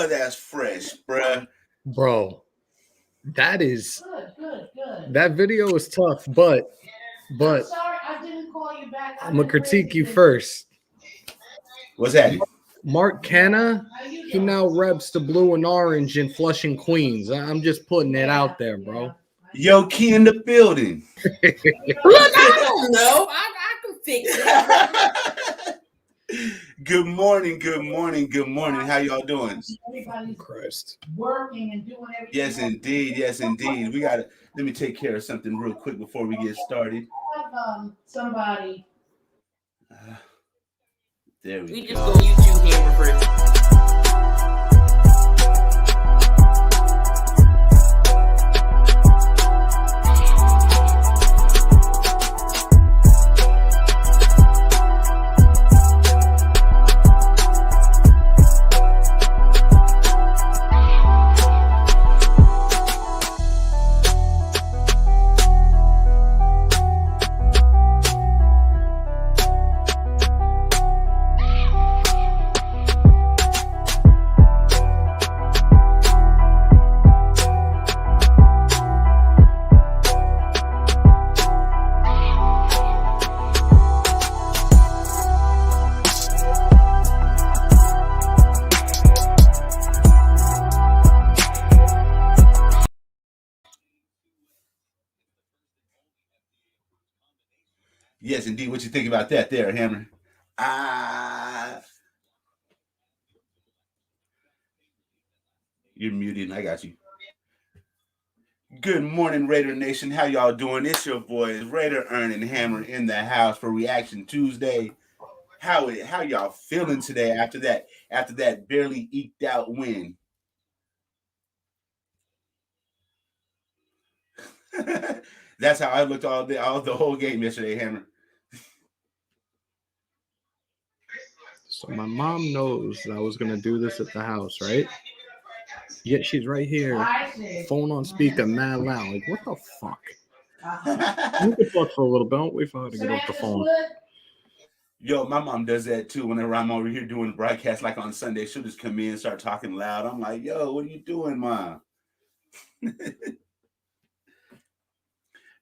Oh, that's fresh, bruh. Bro, that is good. That video is tough, but I'm sorry, I didn't call you back. I'm gonna critique you first. What's that? Mark Canna, he now reps the blue and orange in Flushing, Queens. I'm just putting it out there, bro. Yo, Key in the building. Look, I don't know. I can fix it. Good morning. How y'all doing? Everybody's Christ. working and doing everything. Yes, indeed. Let me take care of something real quick before we get started. Have somebody. There we We go. just go YouTube Hammer first. Yes, indeed. What you think about that there, Hammer? You're muted. I got you. Good morning, Raider Nation. How y'all doing? It's your boys, Raider, Earn, and Hammer in the house for Reaction Tuesday. How y'all feeling today after that barely eked out win? That's how I looked all the whole game yesterday, Hammer. So my mom knows that I was gonna do this at the house, right? Yet she's right here, phone on speaker, mad loud. Like, what the fuck? You can talk for a little bit. Don't wait for her to get off the phone. Yo, my mom does that too. Whenever I'm over here doing the broadcast, like on Sunday, she'll just come in and start talking loud. I'm like, yo, what are you doing, Mom?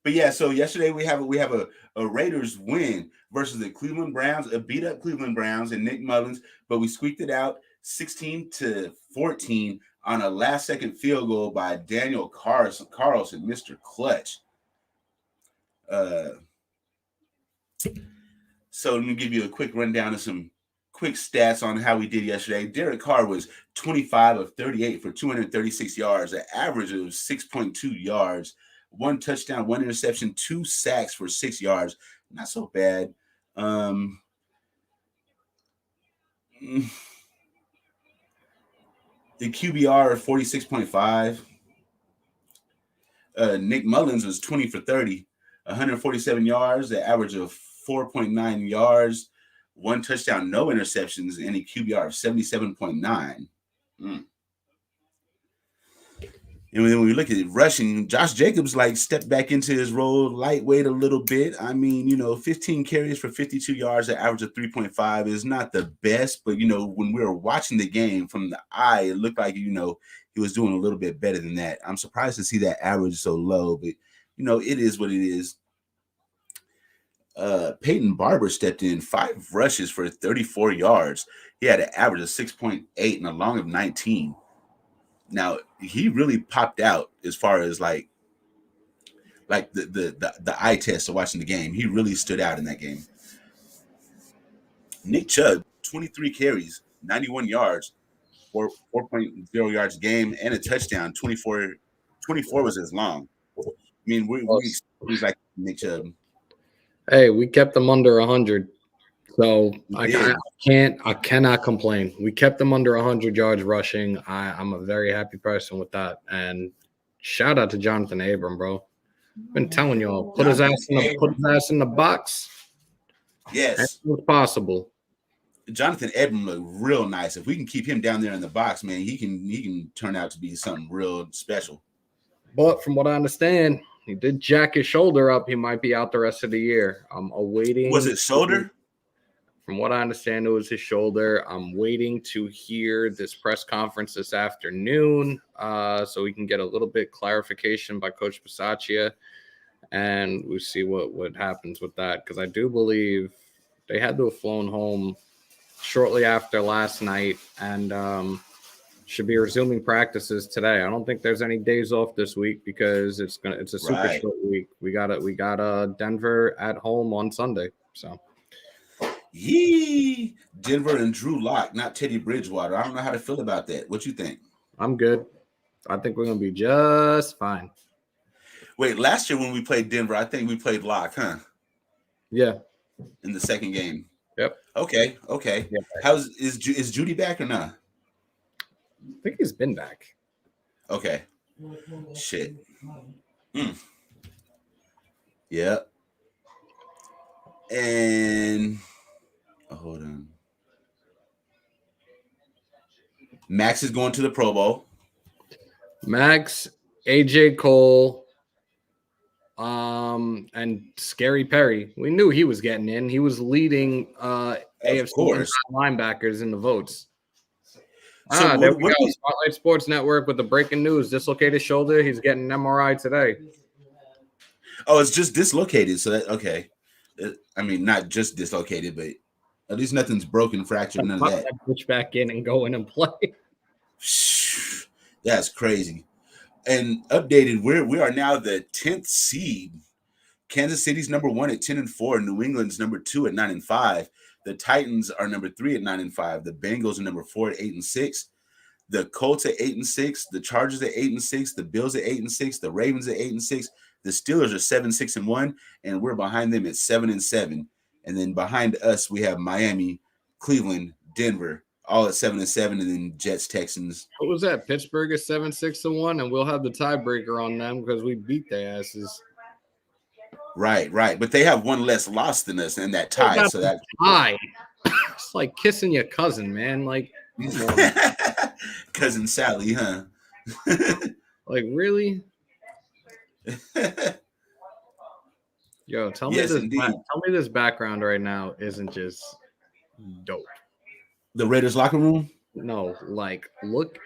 But yeah, so yesterday we have a Raiders win versus the Cleveland Browns, a beat up Cleveland Browns and Nick Mullins, but we squeaked it out 16-14 on a last second field goal by Daniel Carlson, Mr. Clutch. So let me give you a quick rundown of some quick stats on how we did yesterday. Derek Carr was 25 of 38 for 236 yards, an average of 6.2 yards. 1 touchdown, 1 interception, 2 sacks for 6 yards. Not so bad. The QBR 46.5. Nick Mullins was 20 for 30, 147 yards, the average of 4.9 yards, 1 touchdown, no interceptions, and a QBR of 77.9. And when we look at it, rushing, Josh Jacobs stepped back into his role lightweight a little bit. I mean, 15 carries for 52 yards, an average of 3.5 is not the best. But, when we were watching the game from the eye, it looked like, he was doing a little bit better than that. I'm surprised to see that average so low, but, it is what it is. Peyton Barber stepped in 5 rushes for 34 yards. He had an average of 6.8 and a long of 19. Now he really popped out as far as like the eye test of watching the game. He really stood out in that game. Nick Chubb, 23 carries, 91 yards, 4.0 yards a game, and a touchdown. 24 was his long. I mean, we like Nick Chubb. Hey, we kept them under 100. So I cannot complain. We kept them under 100 yards rushing. I'm a very happy person with that. And shout out to Jonathan Abram, bro. I've been telling y'all, put his ass in the box. Yes, it's possible. Jonathan Abram looked real nice. If we can keep him down there in the box, man, he can turn out to be something real special. But from what I understand, he did jack his shoulder up. He might be out the rest of the year. I'm awaiting. Was it shoulder? From what I understand, it was his shoulder. I'm waiting to hear this press conference this afternoon so we can get a little bit clarification by Coach Bisaccia, and we'll see what happens with that, because I do believe they had to have flown home shortly after last night and should be resuming practices today. I don't think there's any days off this week because it's a super short week. We got Denver at home on Sunday, so. Yee! Denver and Drew Lock, not Teddy Bridgewater. I don't know how to feel about that. What you think? I'm good. I think we're going to be just fine. Wait, last year when we played Denver, I think we played Lock, huh? Yeah. In the second game. Yep. Okay. Yeah. Is Judy back or not? I think he's been back. Okay. Shit. Yeah. And hold on. Max is going to the Pro Bowl. Max, AJ Cole, and Scary Perry. We knew he was getting in. He was leading AFC linebackers in the votes. So there we go. Spotlight Sports Network with the breaking news. Dislocated shoulder. He's getting an MRI today. Oh, it's just dislocated. So that okay. I mean, not just dislocated, but at least nothing's broken, fractured, none of that. Push back in and go in and play. That's crazy. And updated, we are now the 10th seed. Kansas City's number 1 at 10-4. New England's number 2 at 9-5. The Titans are number 3 at 9-5. The Bengals are number 4 at 8-6. The Colts at 8-6. The Chargers at 8-6. The Bills at 8-6. The Ravens at 8-6. The Steelers are 7-6-1, and we're behind them at 7-7. And then behind us, we have Miami, Cleveland, Denver, all at 7-7, and then Jets, Texans. What was that? Pittsburgh is 7-6-1, and we'll have the tiebreaker on them because we beat their asses. Right. But they have one less loss than us in that tie. So that tie. It's like kissing your cousin, man. Like cousin Sally, huh? Like really? Yo, tell me this background right now isn't just dope. The Raiders locker room? No, like look.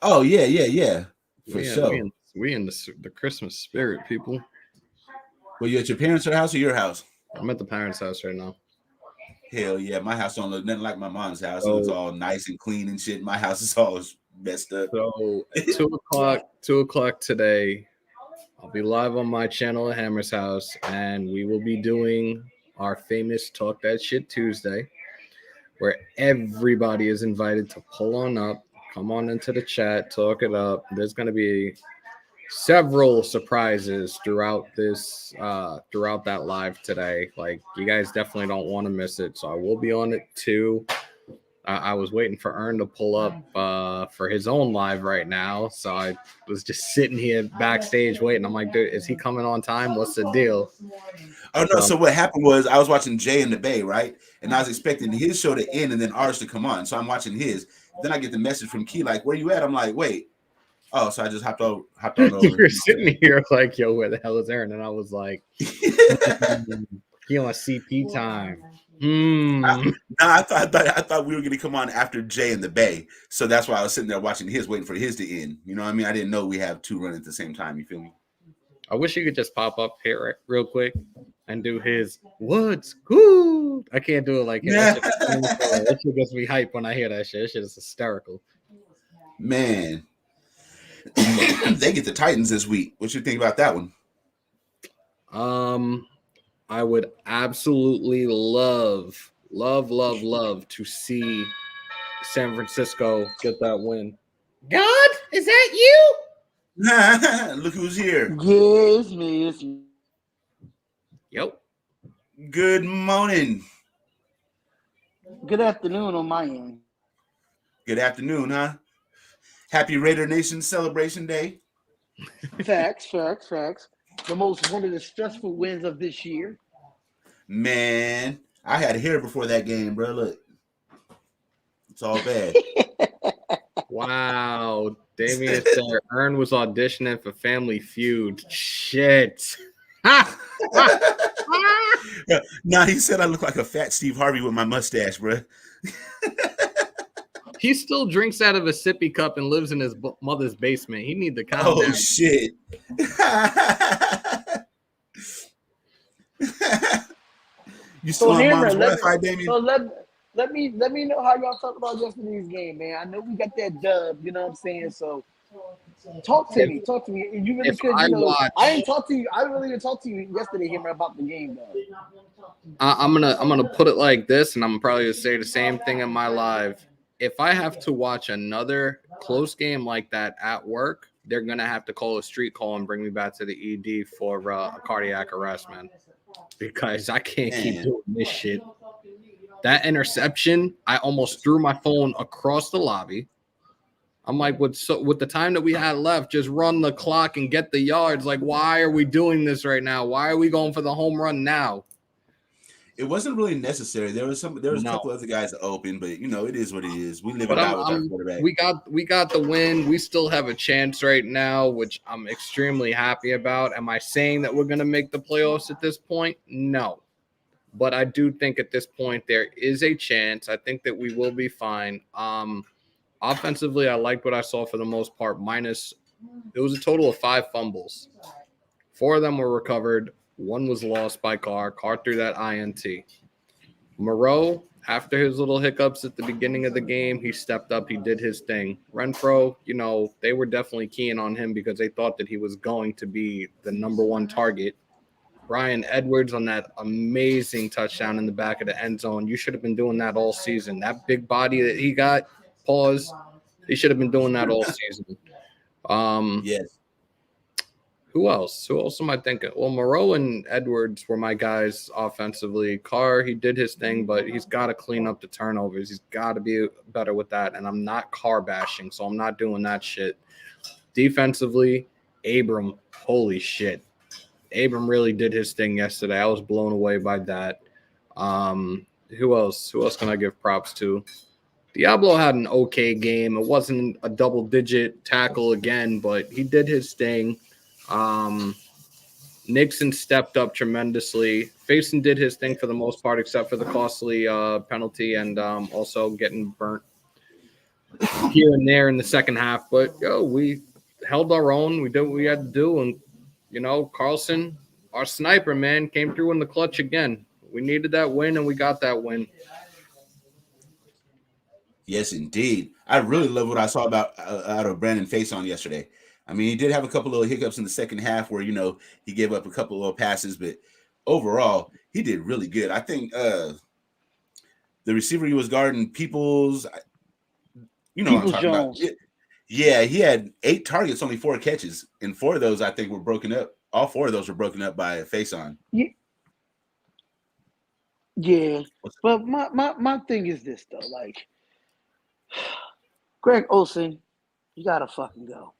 Oh yeah. For sure. We in the Christmas spirit, people. Well, you at your parents' house or your house? I'm at the parents' house right now. Hell yeah, my house don't look nothing like my mom's house. It looks all nice and clean and shit. My house is all messed up. So 2 o'clock today, I'll be live on my channel at Hammer's house, and we will be doing our famous Talk That Shit Tuesday, where everybody is invited to pull on up, come on into the chat, talk it up. There's going to be several surprises throughout that live today. Like, you guys definitely don't want to miss it. So I will be on it too. I was waiting for Ern to pull up for his own live right now. So I was just sitting here backstage waiting. I'm like, dude, is he coming on time? What's the deal? Oh, no. So what happened was I was watching Jay in the Bay, right? And I was expecting his show to end and then ours to come on. So I'm watching his. Then I get the message from Key, like, where you at? I'm like, wait. Oh, so I just hopped on over. You were sitting here like, yo, where the hell is Aaron? And I was like, he on CP time. I thought we were going to come on after Jay in the Bay. So that's why I was sitting there watching his, waiting for his to end. You know what I mean? I didn't know we have 2 running at the same time. You feel me? I wish you could just pop up here real quick and do his what's good. I can't do it like that shit gets me hype when I hear that shit. That shit is hysterical. Man. They get the Titans this week. What you think about that one? I would absolutely love to see San Francisco get that win. God, is that you? Look who's here. Yes, miss. Yep. Good morning. Good afternoon on my end. Good afternoon, huh? Happy Raider Nation Celebration Day. Facts. The most one of the stressful wins of this year. Man, I had hair before that game, bro. Look. It's all bad. Wow. Damian said Ern was auditioning for Family Feud. Shit. Nah, he said I look like a fat Steve Harvey with my mustache, bro. He still drinks out of a sippy cup and lives in his mother's basement. He need to calm Oh down. shit. You still on mom's Wi-Fi, Damien? So let me know how y'all felt about yesterday's game, man. I know we got that dub, you know what I'm saying? So talk to me. And you really could, I didn't talk to you. I really didn't talk to you yesterday, Hammer, about the game, though. I'm gonna put it like this, and I'm probably gonna say the same thing in my live. If I have to watch another close game like that at work, they're gonna have to call a street call and bring me back to the ED for a cardiac arrest, man. Because I can't keep doing this shit. That interception, I almost threw my phone across the lobby. I'm like, with the time that we had left, just run the clock and get the yards. Like, why are we doing this right now? Why are we going for the home run now? It wasn't really necessary. There was a couple other guys open, but it is what it is. We live and die with our quarterback. We got the win. We still have a chance right now, which I'm extremely happy about. Am I saying that we're gonna make the playoffs at this point? No. But I do think at this point there is a chance. I think that we will be fine. Offensively, I liked what I saw for the most part. It was a total of 5 fumbles. 4 of them were recovered. 1 was lost by Carr. Carr threw that INT. Moreau, after his little hiccups at the beginning of the game, he stepped up. He did his thing. Renfro, they were definitely keying on him because they thought that he was going to be the number 1 target. Bryan Edwards on that amazing touchdown in the back of the end zone. You should have been doing that all season. That big body that he got, he should have been doing that all season. Yes. Who else? Who else am I thinking? Well, Moreau and Edwards were my guys offensively. Carr, he did his thing, but he's got to clean up the turnovers. He's got to be better with that. And I'm not Carr bashing, so I'm not doing that shit. Defensively, Abram, holy shit. Abram really did his thing yesterday. I was blown away by that. Who else? Who else can I give props to? Diablo had an okay game. It wasn't a double-digit tackle again, but he did his thing. Nixon stepped up tremendously. Faison did his thing for the most part, except for the costly penalty and also getting burnt here and there in the second half. But we held our own. We did what we had to do, and Carlson, our sniper, man, came through in the clutch again. We needed that win, and we got that win. Yes, indeed. I really love what I saw out of Brandon Faison yesterday. I mean, he did have a couple little hiccups in the second half where, he gave up a couple of little passes, but overall, he did really good. I think the receiver he was guarding, Peoples, what I'm talking about. Yeah, he had 8 targets, only 4 catches, and 4 of those, I think, were broken up. All 4 of those were broken up by Faison. Yeah. But my thing is this, though. Like, Greg Olsen, you got to fucking go.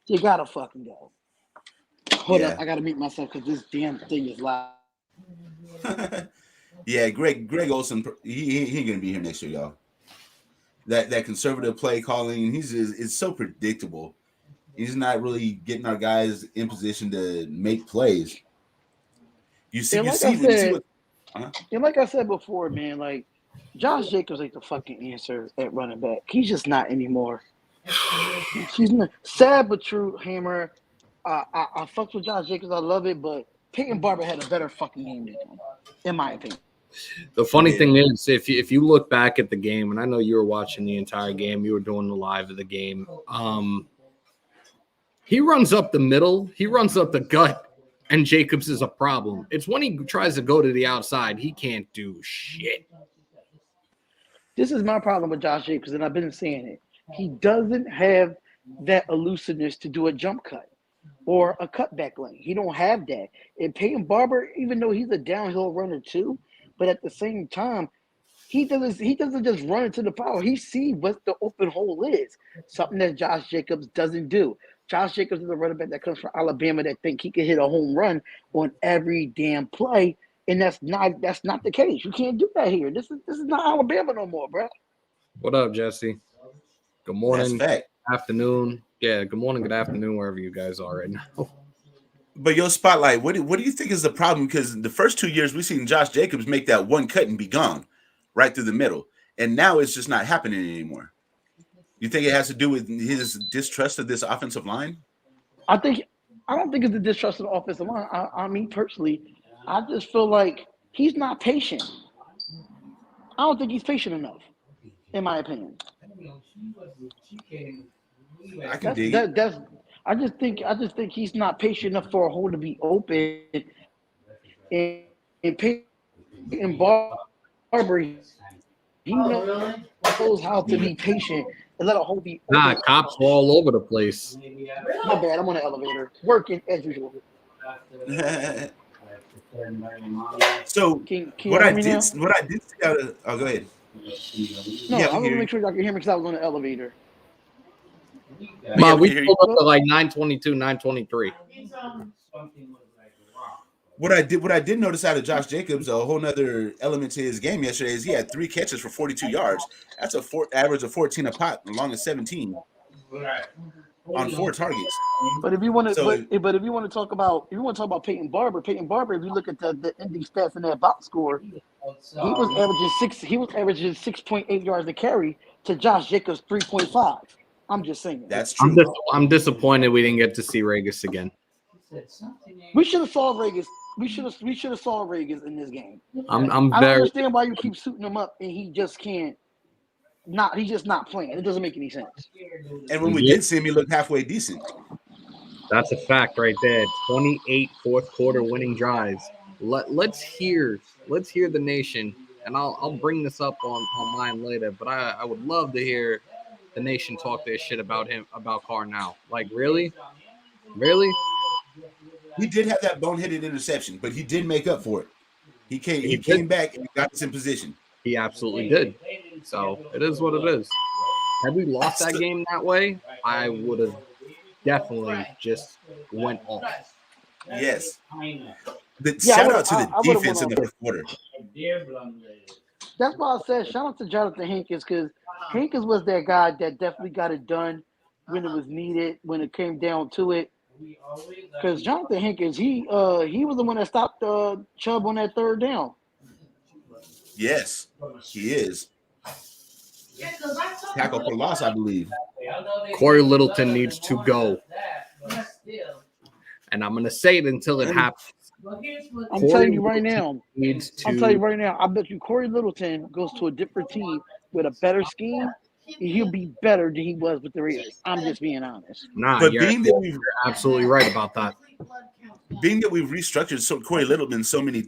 You gotta fucking go. Hold up, I gotta mute myself because this damn thing is loud. Yeah, Greg Olsen, he ain't gonna be here next year, y'all. That conservative play calling, it's so predictable. He's not really getting our guys in position to make plays. Like I said before, man, like Josh Jacobs ain't the fucking answer at running back. He's just not anymore. She's not, sad but true, Hammer. I fucked with Josh Jacobs. I love it, but Peyton Barber had a better fucking game than him, in my opinion. The funny thing is, if you look back at the game, and I know you were watching the entire game, you were doing the live of the game. He runs up the middle, he runs up the gut, and Jacobs is a problem. It's when he tries to go to the outside, he can't do shit. This is my problem with Josh Jacobs, and I've been saying it. He doesn't have that elusiveness to do a jump cut or a cutback lane. He don't have that. And Peyton Barber, even though he's a downhill runner too, but at the same time, he doesn't just run into the power. He sees what the open hole is, something that Josh Jacobs doesn't do. Josh Jacobs is a running back that comes from Alabama that think he can hit a home run on every damn play, and that's not the case. You can't do that here. This is not Alabama no more, bro. What up, Jesse? Good morning, afternoon. Yeah, good morning, good afternoon, wherever you guys are right now. But your spotlight, what do you think is the problem? Because the first 2 years we've seen Josh Jacobs make that one cut and be gone right through the middle, and now it's just not happening anymore. You think it has to do with his distrust of this offensive line? I don't think it's the distrust of the offensive line. I mean, personally, I just feel like he's not patient. I don't think he's patient enough, in my opinion. I can dig it. I just think he's not patient enough for a hole to be open. And Peyton Barber, he knows how to be patient and let a hole be open. Nah, cops were all over the place. My bad, I'm on the elevator, working as usual. So Can what you I hear me did, now? what I did see out of, oh, go ahead. No, Yeah, I want we to hear make sure y'all can hear me because I was on the elevator. Ma, we we can hear pulled up to like 922, 923. What I did notice out of Josh Jacobs, a whole nother element to his game yesterday is he had 3 catches for 42 yards. That's a average of 14 a pop, along with 17 on 4 targets. But if you want to, So but if you want to talk about Peyton Barber, if you look at the ending stats in that box score, he was averaging 6.8 yards a carry to Josh Jacobs 3.5. I'm just saying. that's true. I'm disappointed we didn't get to see Regis again. We should have saw Regis. We should have saw Regis in this game. I I don't very understand why you keep suiting him up and he just can't. He's just not playing. It doesn't make any sense. And when we did see him, he looked halfway decent. That's a fact right there. 28 fourth quarter winning drives. Let's hear the nation, and I'll bring this up on mine later. But I would love to hear the nation talk their shit about Carr now. Like really. He did have that boneheaded interception, but he did make up for it. He came back and got us in position. He absolutely did. So it is what it is. Had we lost that game that way, I would have definitely just went off. Yes. Shout out to the defense in the fourth quarter. That's why I said shout out to Jonathan Hankins because Hankins was that guy that definitely got it done when it was needed, when it came down to it. Because Jonathan Hankins, he was the one that stopped Chubb on that third down. Yes, he is. Tackle for loss, I believe. Corey Littleton needs to go. And I'm going to say it until it happens. I'm telling you right now. I'm telling you right now. I bet you Corey Littleton goes to a different team with a better scheme. He'll be better than he was with the Raiders. I'm just being honest. Nah, but you're absolutely right about that. Being that we've restructured Corey Littleton so many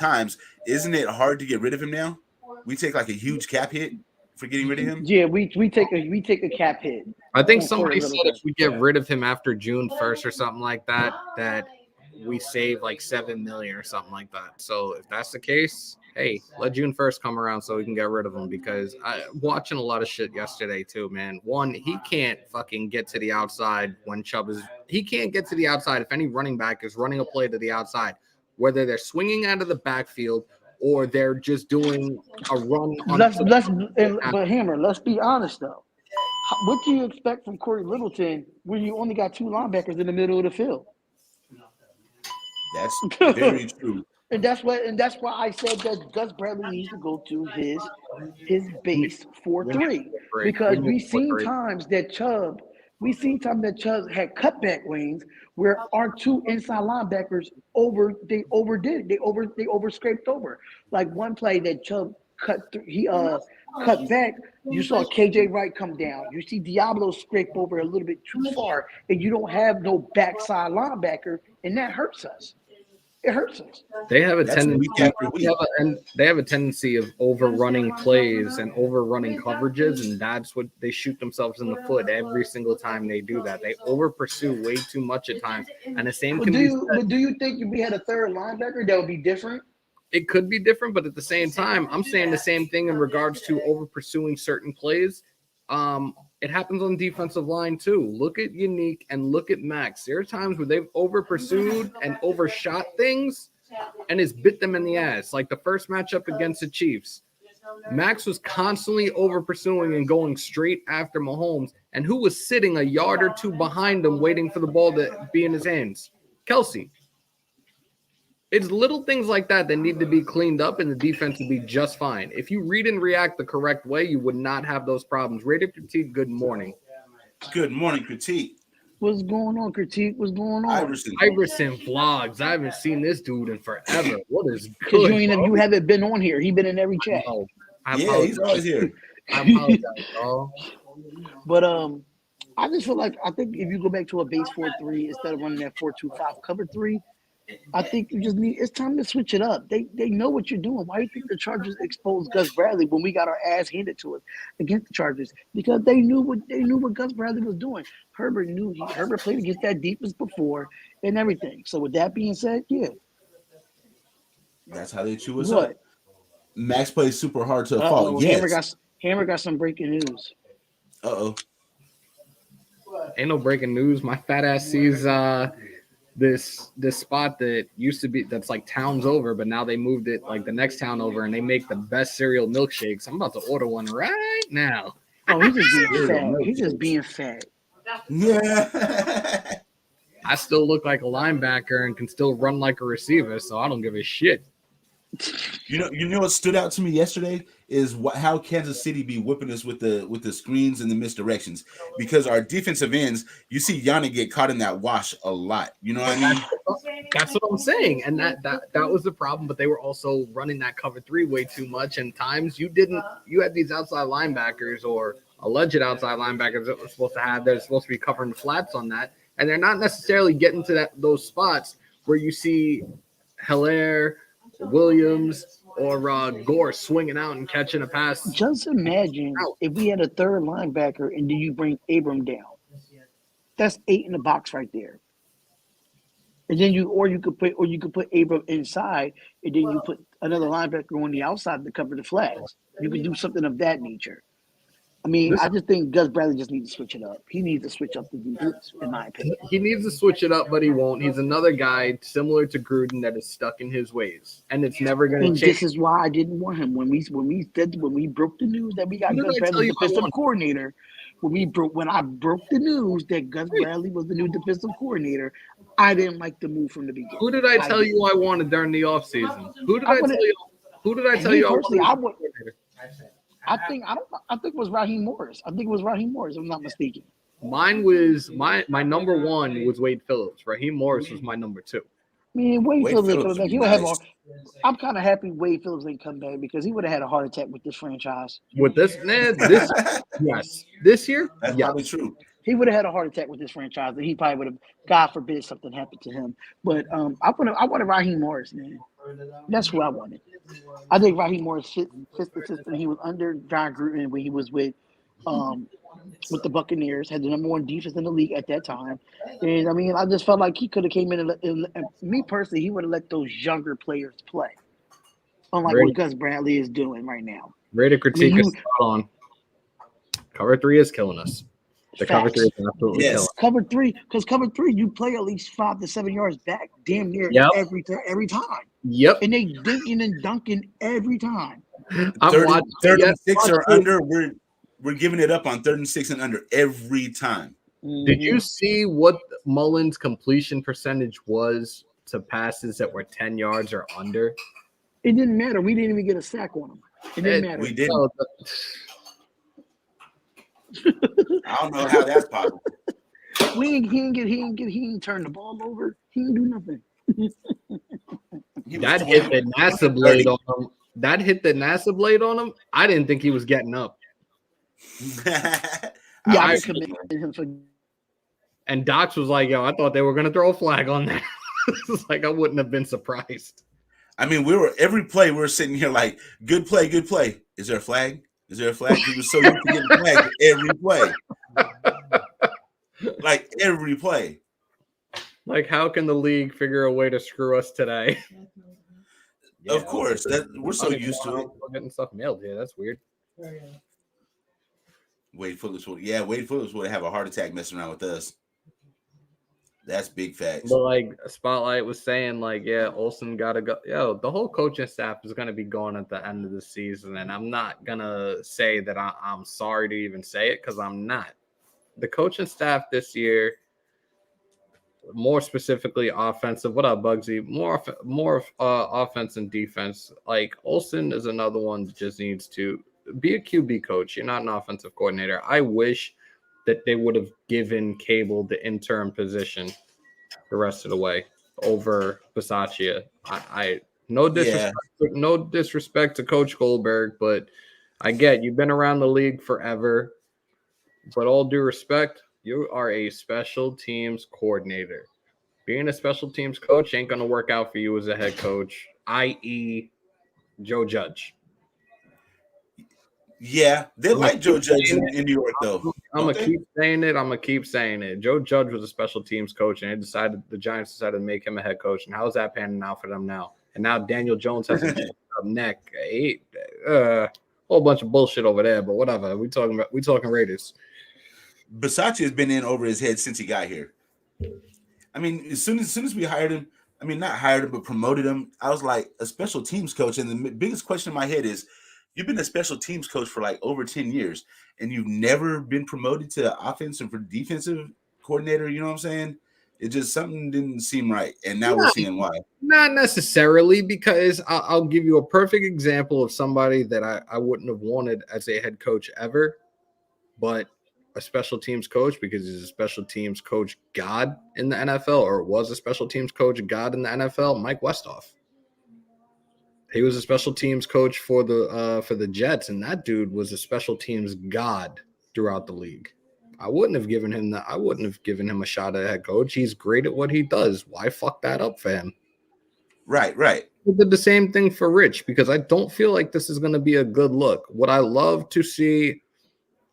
times, isn't it hard to get rid of him now? We take like a huge cap hit for getting rid of him. Yeah, we take a cap hit. I think somebody said if we get rid of him after June 1st or something like that, that we save like $7 million or something like that. So if that's the case, hey, let June 1st come around so we can get rid of him because I watching a lot of shit yesterday too, man. One, he can't fucking get to the outside when Chubb is – he can't get to the outside if any running back is running a play to the outside, whether they're swinging out of the backfield or they're just doing a run. But Hammer, let's be honest though. What do you expect from Corey Littleton when you only got 2 linebackers in the middle of the field? That's very true. And that's why I said that Gus Bradley needs to go to his base 4-3 because we've seen times that Chubb had cutback lanes where our 2 inside linebackers overscraped over. Like one play that Chubb cut back, you saw KJ Wright come down. You see Diablo scrape over a little bit too far, and you don't have no backside linebacker, and that hurts us. It hurts us. They have a tendency. They have a tendency of overrunning plays and overrunning coverages, and that's what they shoot themselves in the foot every single time they do that. They overpursue way too much at times, and the same can be said. But do you think if we had a third linebacker, that would be different? It could be different, but at the same time, I'm saying the same thing in regards to over pursuing certain plays. It happens on defensive line too. Look at Unique and look at Max. There are times where they've over pursued and overshot things, and it's bit them in the ass. Like the first matchup against the Chiefs, Max was constantly over pursuing and going straight after Mahomes, and who was sitting a yard or two behind him waiting for the ball to be in his hands? Kelsey. It's little things like that that need to be cleaned up, and the defense would be just fine. If you read and react the correct way, you would not have those problems. Rated Critique, good morning. Good morning, Critique. What's going on, Critique? What's going on? Iverson vlogs. I haven't seen this dude in forever. What is Because good? you haven't been on here. He's been in every chat. No, Yeah, he's always here. I apologize, y'all. But I just feel like I think if you go back to a base 4-3 instead of running that 4-2-5 cover 3, I think you just need. It's time to switch it up. They know what you're doing. Why do you think the Chargers exposed Gus Bradley when we got our ass handed to us against the Chargers? Because they knew what Gus Bradley was doing. Herbert played against that defense before and everything. So with that being said, yeah, that's how they chew us up. Max plays super hard to a fault. Yes. Hammer got some breaking news. Ain't no breaking news. My fat ass sees this spot that used to be that's like towns over, but now they moved it like the next town over, and they make the best cereal milkshakes. I'm about to order one right now. Oh, he's just being fat. He's just being fat. Yeah. I still look like a linebacker and can still run like a receiver, so I don't give a shit. You know what stood out to me yesterday is how Kansas City be whipping us with the screens and the misdirections, because our defensive ends, you see Yannick get caught in that wash a lot. You know what I mean? That's what I'm saying, and that was the problem. But they were also running that cover 3 way too much, and times you had these outside linebackers or alleged outside linebackers that were supposed to have. They're supposed to be covering the flats on that, and they're not necessarily getting to those spots where you see Hilaire, Williams, or Gore swinging out and catching a pass. Just imagine if we had a third linebacker and then you bring Abram down. That's 8 in the box right there. And then you could put Abram inside, and then you put another linebacker on the outside to cover the flags. You could do something of that nature. I mean, I just think Gus Bradley just needs to switch it up. He needs to switch up the defense, in my opinion. He needs to switch it up, but he won't. He's another guy similar to Gruden that is stuck in his ways, and it's never going to change. This is why I didn't want him when we broke the news that we got Gus Bradley as defensive coordinator. When I broke the news that Gus Bradley was the new defensive coordinator, I didn't like the move from the beginning. Who did I tell you I wanted during the offseason? Who did I tell you I wanted? I think it was Raheem Morris. If I'm not mistaken. Mine was my number 1 was Wade Phillips. Raheem Morris was my number 2. Man, Wade Phillips ain't coming back. He would have. I'm kind of happy Wade Phillips ain't come back because he would have had a heart attack with this franchise. With this year, that's probably true. He would have had a heart attack with this franchise, and he probably would have. God forbid something happened to him. But I wanted Raheem Morris, man. That's who I wanted. I think Raheem Morris fits the system. He was under John Gruden when he was with the Buccaneers, had the number 1 defense in the league at that time. And I mean, I just felt like he could have came in and me personally, he would have let those younger players play. Unlike what Gus Bradley is doing right now. Rated Critique is spot on. Cover 3 is killing us. The cover 3 is absolutely killing us. Cover 3, because cover 3, you play at least 5 to 7 yards back damn near every time. Yep. And they dinking and dunking every time. 3rd and 6 or under, we're giving it up on 3rd and 6 and under every time. Did you see what Mullen's completion percentage was to passes that were 10 yards or under? It didn't matter. We didn't even get a sack on him. It didn't matter. We didn't. I don't know how that's possible. He didn't turn the ball over. He didn't do nothing. That hit the NASA blade on him. I didn't think he was getting up. I commended him for. And Docs was like, "Yo, I thought they were going to throw a flag on that." It's like I wouldn't have been surprised. I mean, every play we were sitting here like, good play. Is there a flag? He was so used to getting flagged every play. Like every play. Like, how can the league figure a way to screw us today? Of course, we're so used to it. We're getting stuff mailed here. That's weird. Wade Phillips would have a heart attack messing around with us. That's big facts. But like Spotlight was saying, like, yeah, Olsen gotta go. Yo, the whole coaching staff is gonna be gone at the end of the season, and I'm not gonna say that I'm sorry to even say it because I'm not. The coaching staff this year, more specifically offensive. What up, Bugsy? More offense and defense. Like Olsen is another one that just needs to be a QB coach. You're not an offensive coordinator. I wish that they would have given Cable the interim position the rest of the way over Bisaccia. I no disrespect, no disrespect to Coach Goldberg, but I get you've been around the league forever. But all due respect, you are a special teams coordinator. Being a special teams coach ain't gonna work out for you as a head coach, i.e., Joe Judge. Yeah, they like Joe Judge in New York, though. I'm gonna keep saying it. I'm gonna keep saying it. Joe Judge was a special teams coach, and the Giants decided to make him a head coach. And how's that panning out for them now? And now Daniel Jones has a up neck. Whole bunch of bullshit over there, but whatever. We talking Raiders. Bisaccia has been in over his head since he got here. I mean, as soon as we hired him, I mean, not hired him, but promoted him, I was like a special teams coach. And the biggest question in my head is, you've been a special teams coach for like over 10 years, and you've never been promoted to offensive or defensive coordinator. You know what I'm saying? It just something didn't seem right. And now we're seeing why. Not necessarily, because I'll give you a perfect example of somebody that I wouldn't have wanted as a head coach ever, but a special teams coach, because he's a special teams coach god in the NFL, or was a special teams coach god in the NFL, Mike Westhoff. He was a special teams coach for the Jets, and that dude was a special teams god throughout the league. I wouldn't have given him a shot at head coach. He's great at what he does. Why fuck that up for him? Right. We did the same thing for Rich, because I don't feel like this is going to be a good look. What I love to see,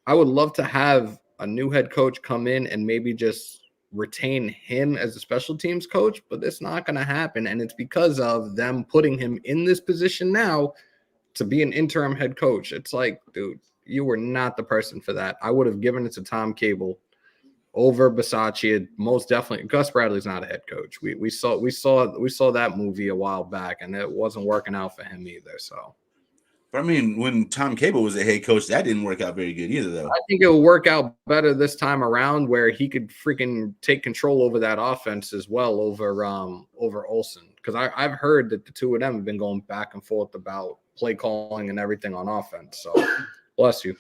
I would love to have a new head coach come in and maybe just retain him as a special teams coach, but it's not going to happen. And it's because of them putting him in this position now to be an interim head coach. It's like, dude, you were not the person for that. I would have given it to Tom Cable over Bisaccia. Most definitely. Gus Bradley's not a head coach. We saw that movie a while back, and it wasn't working out for him either. So, but I mean, when Tom Cable was a head coach, that didn't work out very good either, though. I think it will work out better this time around, where he could freaking take control over that offense as well over Olsen. Because I've heard that the two of them have been going back and forth about play calling and everything on offense. So, bless you.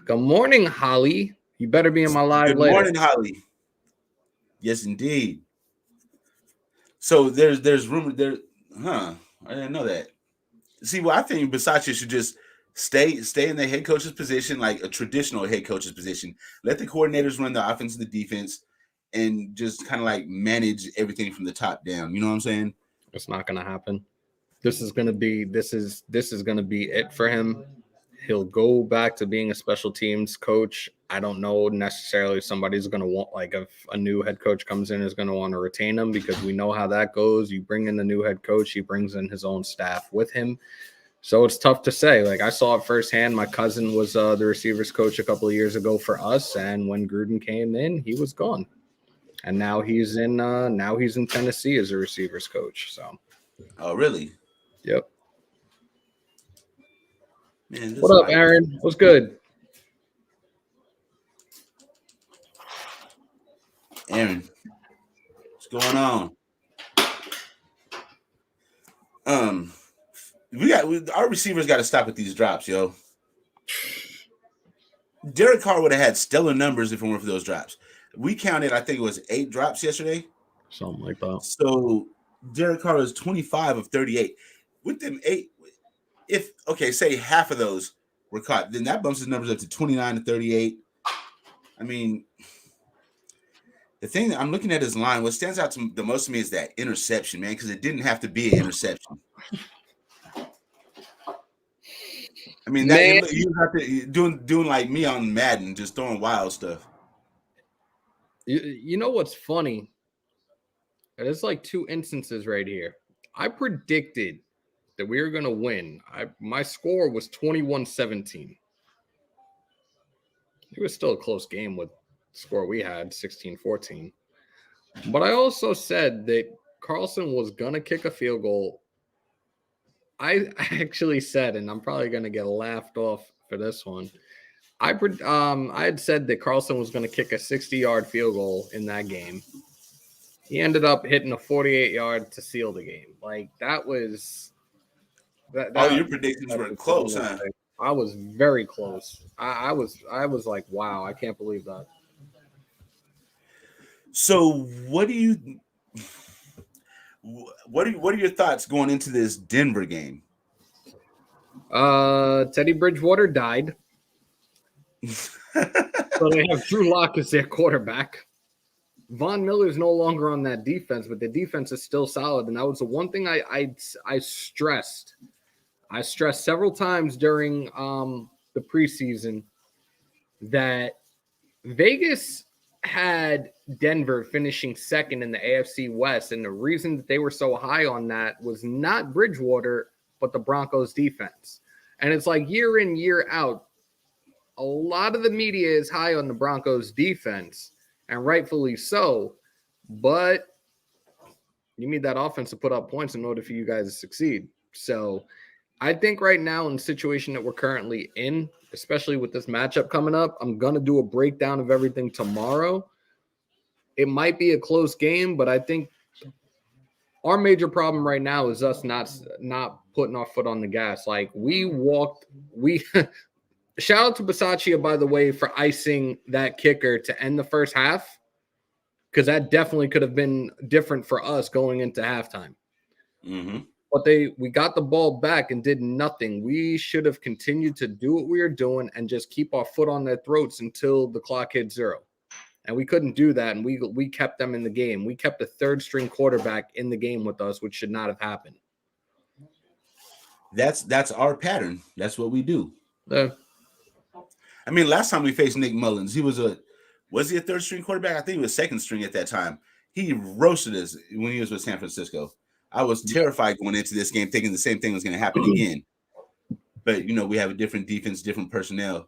Good morning, Holly. You better be in my live later. Good morning, Holly. Yes, indeed. So there's rumor there. I didn't know that. See, well, I think Bisaccia should just stay in the head coach's position, like a traditional head coach's position. Let the coordinators run the offense and the defense, and just kind of like manage everything from the top down. You know what I'm saying? It's not going to happen. This is going to be it for him. He'll go back to being a special teams coach. I don't know necessarily somebody's going to want, like, if a new head coach comes in, is going to want to retain him, because we know how that goes. You bring in the new head coach, he brings in his own staff with him. So it's tough to say. Like, I saw it firsthand. My cousin was the receivers coach a couple of years ago for us, and when Gruden came in, he was gone. And now he's in Tennessee as a receivers coach. So. Oh, really? Yep. Man, what up, Aaron? What's good? Aaron, what's going on? Our receivers got to stop with these drops, yo. Derek Carr would have had stellar numbers if it weren't for those drops. We counted, I think it was 8 drops yesterday. Something like that. So Derek Carr is 25 of 38. With them 8, say half of those were caught, then that bumps his numbers up to 29 to 38. I mean, the thing that I'm looking at his line, what stands out the most to me is that interception, man, because it didn't have to be an interception. I mean, that you have to doing like me on Madden, just throwing wild stuff. You know what's funny? There's like 2 instances right here. I predicted that we were going to win. My score was 21-17. It was still a close game with the score we had, 16-14. But I also said that Carlson was gonna kick a field goal. I actually said, and I'm probably gonna get laughed off for this one. I had said that Carlson was going to kick a 60-yard field goal in that game. He ended up hitting a 48-yard to seal the game. Like that was. Your predictions were close, huh? I was very close. I was like, wow, I can't believe that. So, what are your thoughts going into this Denver game? Teddy Bridgewater died. So they have Drew Lock as their quarterback. Von Miller's no longer on that defense, but the defense is still solid. And that was the one thing I stressed. I stressed several times during the preseason that Vegas had Denver finishing second in the AFC West. And the reason that they were so high on that was not Bridgewater, but the Broncos defense. And it's like year in, year out, a lot of the media is high on the Broncos defense, and rightfully so. But you need that offense to put up points in order for you guys to succeed. So I think right now in the situation that we're currently in, especially with this matchup coming up, I'm going to do a breakdown of everything tomorrow. It might be a close game, but I think our major problem right now is us not putting our foot on the gas. Like shout out to Bisaccia, by the way, for icing that kicker to end the first half, because that definitely could have been different for us going into halftime. Mm-hmm. But we got the ball back and did nothing. We should have continued to do what we were doing and just keep our foot on their throats until the clock hit 0. And we couldn't do that, and we kept them in the game. We kept a third-string quarterback in the game with us, which should not have happened. That's our pattern. That's what we do. I mean, last time we faced Nick Mullins, was he a third-string quarterback? I think he was second-string at that time. He roasted us when he was with San Francisco. I was terrified going into this game, thinking the same thing was going to happen again. But, we have a different defense, different personnel.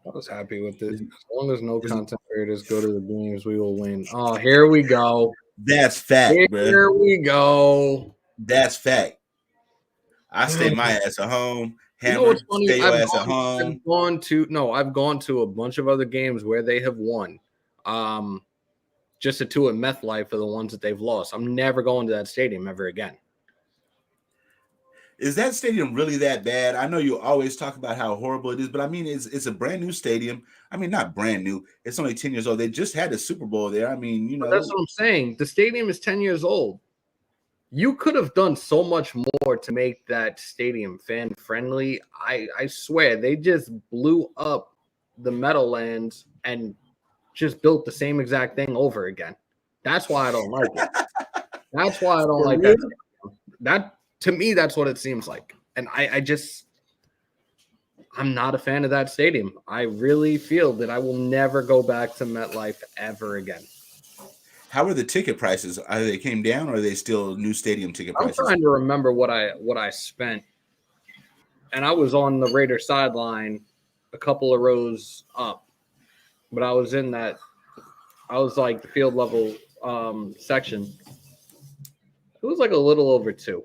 I was happy with it. As long as no content creators go to the games, we will win. Oh, here we go. That's fact, bro. Here we go. That's fact. I stay my ass at home. Hammer, stay your ass at home. I've gone to a bunch of other games where they have won. Just the two at MetLife are the ones that they've lost. I'm never going to that stadium ever again. Is that stadium really that bad? I know you always talk about how horrible it is, but I mean, it's a brand new stadium. I mean, not brand new. It's only 10 years old. They just had a Super Bowl there. I mean, That's what I'm saying. The stadium is 10 years old. You could have done so much more to make that stadium fan-friendly. I swear, they just blew up the Meadowlands and just built the same exact thing over again. That's why I don't like it. That's why I don't like that. That, to me, that's what it seems like. And I'm not a fan of that stadium. I really feel that I will never go back to MetLife ever again. How are the ticket prices? Are they came down, or are they still new stadium ticket prices? I'm trying to remember what I spent. And I was on the Raider sideline a couple of rows up. But I was like the field level section. It was like a little over 2.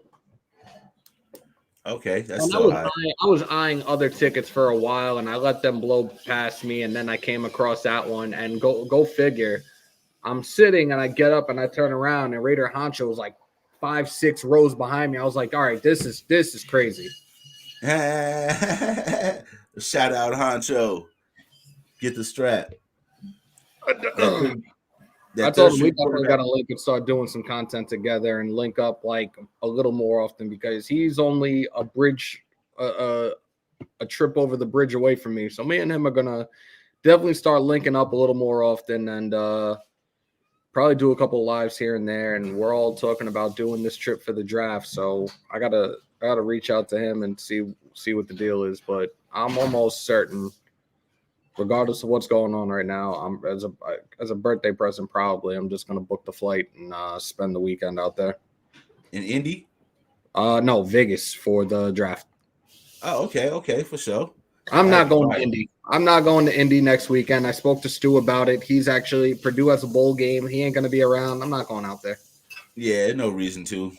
Okay, that's still high. I was eyeing other tickets for a while, and I let them blow past me, and then I came across that one. And go figure, I'm sitting and I get up and I turn around, and Raider Honcho was like 5-6 rows behind me. I was like, all right, this is crazy. Shout out Honcho. Get the strap. I told him we definitely got to link and start doing some content together and link up like a little more often, because he's only a bridge, a trip over the bridge away from me. So me and him are gonna definitely start linking up a little more often, and probably do a couple of lives here and there. And we're all talking about doing this trip for the draft. So I gotta reach out to him and see what the deal is. But I'm almost certain, regardless of what's going on right now, I'm as a birthday present, probably I'm just gonna book the flight and spend the weekend out there. In Indy? No, Vegas for the draft. Oh, okay, for sure. I'm not going to Indy. I'm not going to Indy next weekend. I spoke to Stu about it. He's actually Purdue has a bowl game. He ain't going to be around. I'm not going out there. Yeah, no reason to.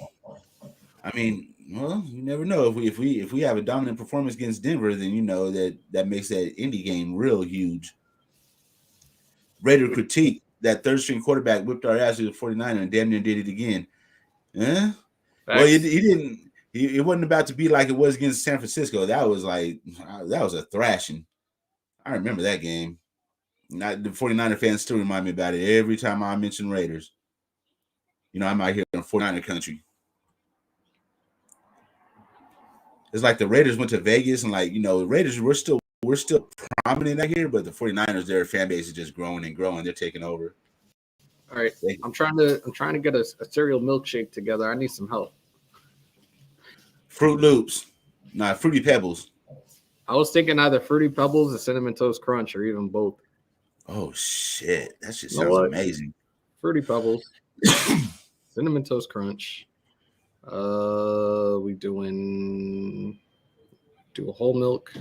I mean, well, you never know. If we have a dominant performance against Denver, then you know that makes that Indy game real huge. Raider critique that third string quarterback whipped our ass with the 49er and damn near did it again. Yeah. Well, he didn't. It wasn't about to be like it was against San Francisco. That was a thrashing. I remember that game. Not the 49er fans still remind me about it every time I mention Raiders. You know, I'm out here in 49er country. It's like the Raiders went to Vegas and the Raiders we're still prominent out here, but the 49ers, their fan base is just growing and growing. They're taking over. All right. I'm trying to get a cereal milkshake together. I need some help. Fruit Loops. Nah, Fruity Pebbles. I was thinking either Fruity Pebbles or Cinnamon Toast Crunch or even both. Oh shit. That shit sounds amazing. Fruity Pebbles. Cinnamon Toast Crunch. We do a whole milk.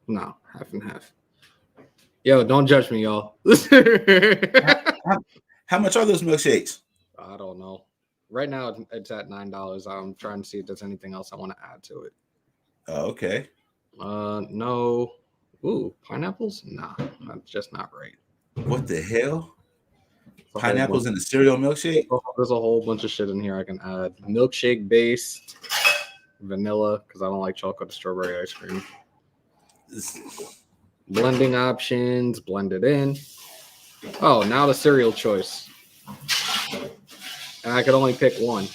No, half and half. Yo, don't judge me, y'all. How much are those milkshakes? I don't know. Right now, it's at $9. I'm trying to see if there's anything else I want to add to it. Oh, okay. No. Ooh, pineapples? Nah, that's just not right. What the hell? Pineapples in the cereal milkshake? There's a whole bunch of shit in here I can add. Milkshake based, vanilla, because I don't like chocolate or strawberry ice cream. Blending options, blend it in. Oh, now the cereal choice. And I could only pick one.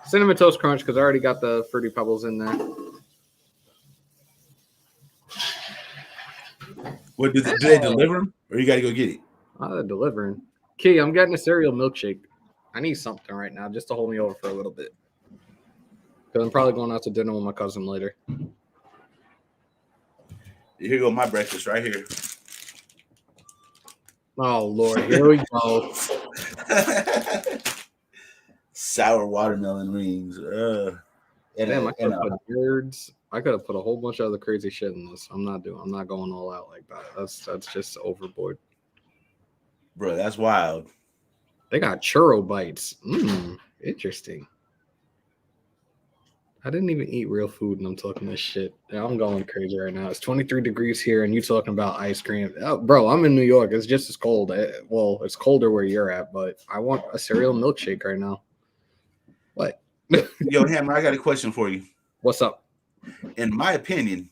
Cinnamon Toast Crunch, because I already got the Fruity Pebbles in there. What do they deliver them, or you got to go get it? They're delivering. Key, I'm getting a cereal milkshake. I need something right now just to hold me over for a little bit. Because I'm probably going out to dinner with my cousin later. Here go my breakfast right here. Oh, Lord. Here we go. Sour watermelon rings. Damn, I could have put a whole bunch of other crazy shit in this. I'm not going all out like that. That's just overboard. Bro, that's wild. They got churro bites. Interesting. I didn't even eat real food and I'm talking this shit. Yeah, I'm going crazy right now. It's 23 degrees here and you talking about ice cream. Oh, bro, I'm in New York. It's just as cold. Well, it's colder where you're at, but I want a cereal milkshake right now. What? Yo, Hammer, I got a question for you. What's up? In my opinion,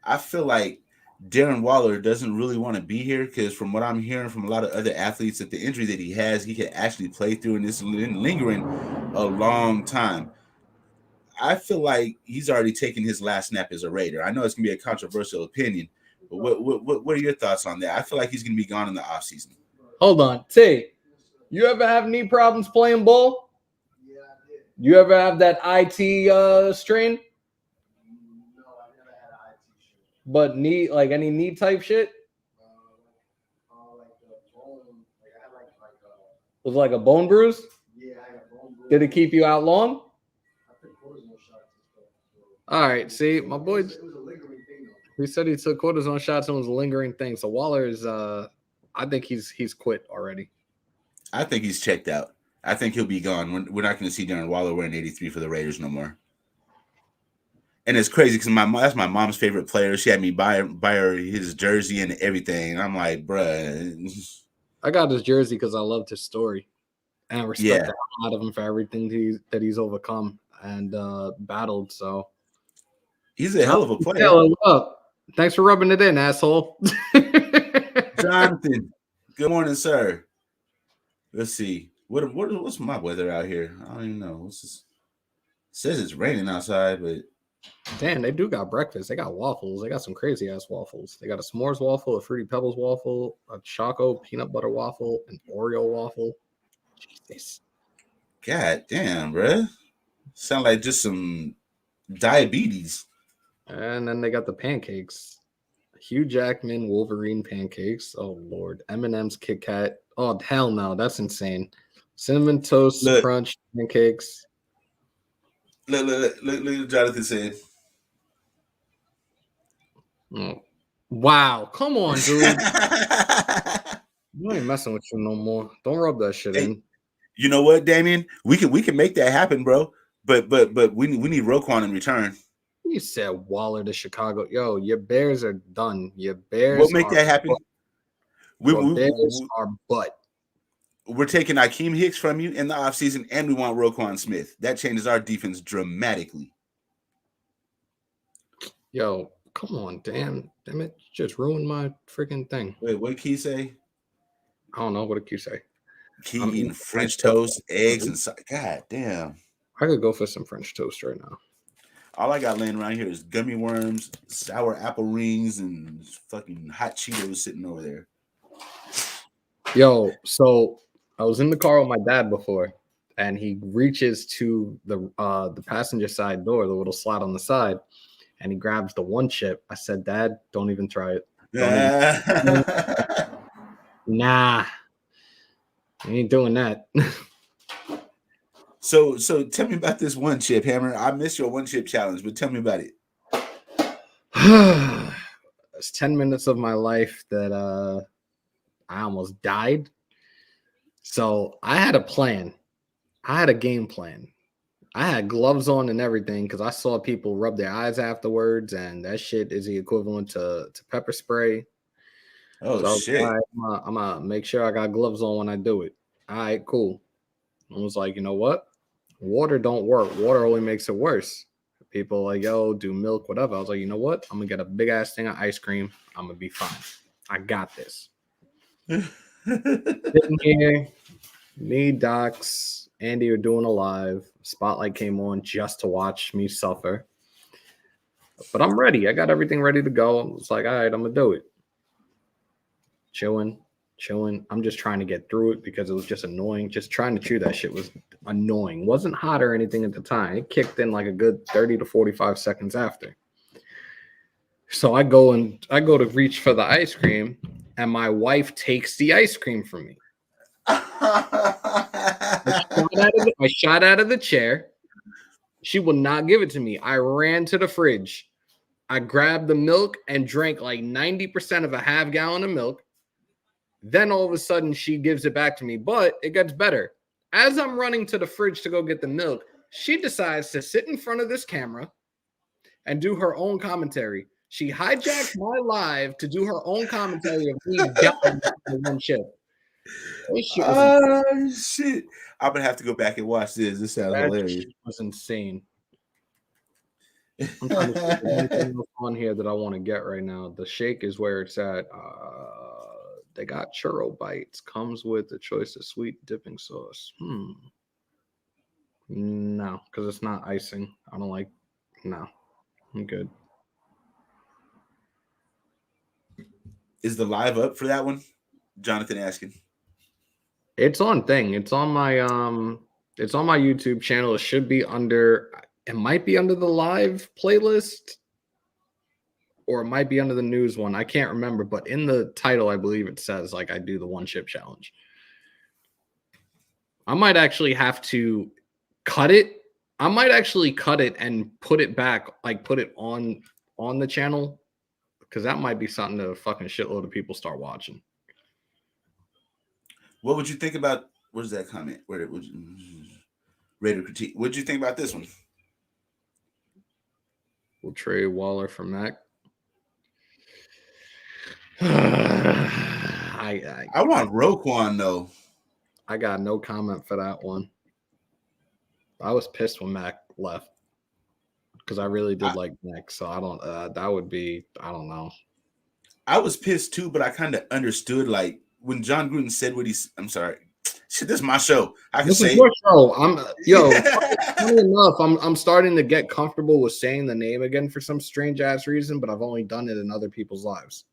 I feel like Darren Waller doesn't really want to be here because from what I'm hearing from a lot of other athletes, that the injury that he has, he can actually play through, and this is lingering a long time. I feel like he's already taken his last snap as a Raider. I know it's going to be a controversial opinion, but what are your thoughts on that? I feel like he's going to be gone in the offseason. Hold on. T, you ever have knee problems playing ball? Yeah, I did. You ever have that IT strain? No, I never had an IT strain. But knee, like any knee type shit? Like the bone. Like I had like a... Was it like a bone bruise? Yeah, I had a bone bruise. Did it keep you out long? All right, see, my boy, it was a lingering thing, though. He said he took cortisone shots and it was a lingering thing. So Waller is, I think he's quit already. I think he's checked out. I think he'll be gone. We're not going to see Darren Waller wearing 83 for the Raiders no more. And it's crazy because that's my mom's favorite player. She had me buy her his jersey and everything. And I'm like, bruh. I got his jersey because I loved his story. And I respect the hell out of him for everything that he's overcome and battled. So. He's a hell of a player. Up. Thanks for rubbing it in, asshole. Jonathan, good morning, sir. Let's see. What's my weather out here? I don't even know. It says it's raining outside, but damn, they do got breakfast. They got waffles. They got some crazy ass waffles. They got a s'mores waffle, a Fruity Pebbles waffle, a Choco peanut butter waffle, an Oreo waffle. Jesus. God damn, bruh. Sound like just some diabetes. And then they got the pancakes. Hugh Jackman Wolverine pancakes. Oh, Lord. M&M's Kit Kat. Oh, hell no. That's insane. Cinnamon Toast Crunch pancakes. Look what Jonathan said. Oh, Wow, come on, dude. You ain't messing with you no more. Don't rub that shit in. You know what, Damien? We can make that happen, bro. But we need Roquan in return. You said Waller to Chicago. Yo, your Bears are done. Your Bears. We'll make that happen. Bears are butt. We're taking Akeem Hicks from you in the offseason, and we want Roquan Smith. That changes our defense dramatically. Yo, come on, damn it. Just ruined my freaking thing. Wait, what did Key say? I don't know. What did Key say? Key eating French toast, eggs, and God damn. I could go for some French toast right now. All I got laying around here is gummy worms, sour apple rings, and fucking hot Cheetos sitting over there. Yo, so I was in the car with my dad before, and he reaches to the passenger side door, the little slot on the side, and he grabs the one chip. I said, Dad, don't even try it. Nah, I ain't doing that. So tell me about this one chip, Hammer. I missed your one chip challenge, but tell me about it. It's 10 minutes of my life that I almost died. So I had a plan. I had a game plan. I had gloves on and everything because I saw people rub their eyes afterwards, and that shit is the equivalent to pepper spray. Oh, so shit. I'm gonna make sure I got gloves on when I do it. All right, cool. I was like, you know what? Water don't work. Water only makes it worse. People like, yo, do milk, whatever. I was like, you know what? I'm gonna get a big ass thing of ice cream. I'm gonna be fine. I got this. Sitting here, me, Docs, Andy are doing a live. Spotlight came on just to watch me suffer. But I'm ready. I got everything ready to go. It's like, all right, I'm gonna do it. Chilling. I'm just trying to get through it because it was just annoying. Just trying to chew that shit was annoying. Wasn't hot or anything at the time. It kicked in like a good 30 to 45 seconds after. So I go to reach for the ice cream, and my wife takes the ice cream from me. I shot out of the chair. She will not give it to me. I ran to the fridge. I grabbed the milk and drank like 90% of a half gallon of milk. Then all of a sudden she gives it back to me, but it gets better. As I'm running to the fridge to go get the milk, she decides to sit in front of this camera and do her own commentary. She hijacked my live to do her own commentary of me dying for one chip. Shit. I'm going to have to go back and watch this. This sounds hilarious. It was insane. I'm trying to see if there's anything else on here that I want to get right now. The shake is where it's at. They got churro bites. Comes with a choice of sweet dipping sauce. No, because it's not icing. I don't like. No, I'm good. Is the live up for that one? Jonathan asking. It's on thing. It's on my YouTube channel. It should be under. It might be under the live playlist, or it might be under the news one. I can't remember, but in the title, I believe it says like I do the one chip challenge. I might actually have to cut it. I might actually cut it and put it back, like put it on the channel, because that might be something that a fucking shitload of people start watching. What would you think about? Where's that comment? Where it was Raider critique. What did you think about this one? We'll trade Waller for Mac. I want Roquan though. I got no comment for that one. I was pissed when Mac left because I really did like Mac. So I don't. That would be. I don't know. I was pissed too, but I kind of understood. Like when John Gruden said what I'm sorry. Shit, this is my show. I can say. This is your show. Funny enough, I'm starting to get comfortable with saying the name again for some strange ass reason, but I've only done it in other people's lives.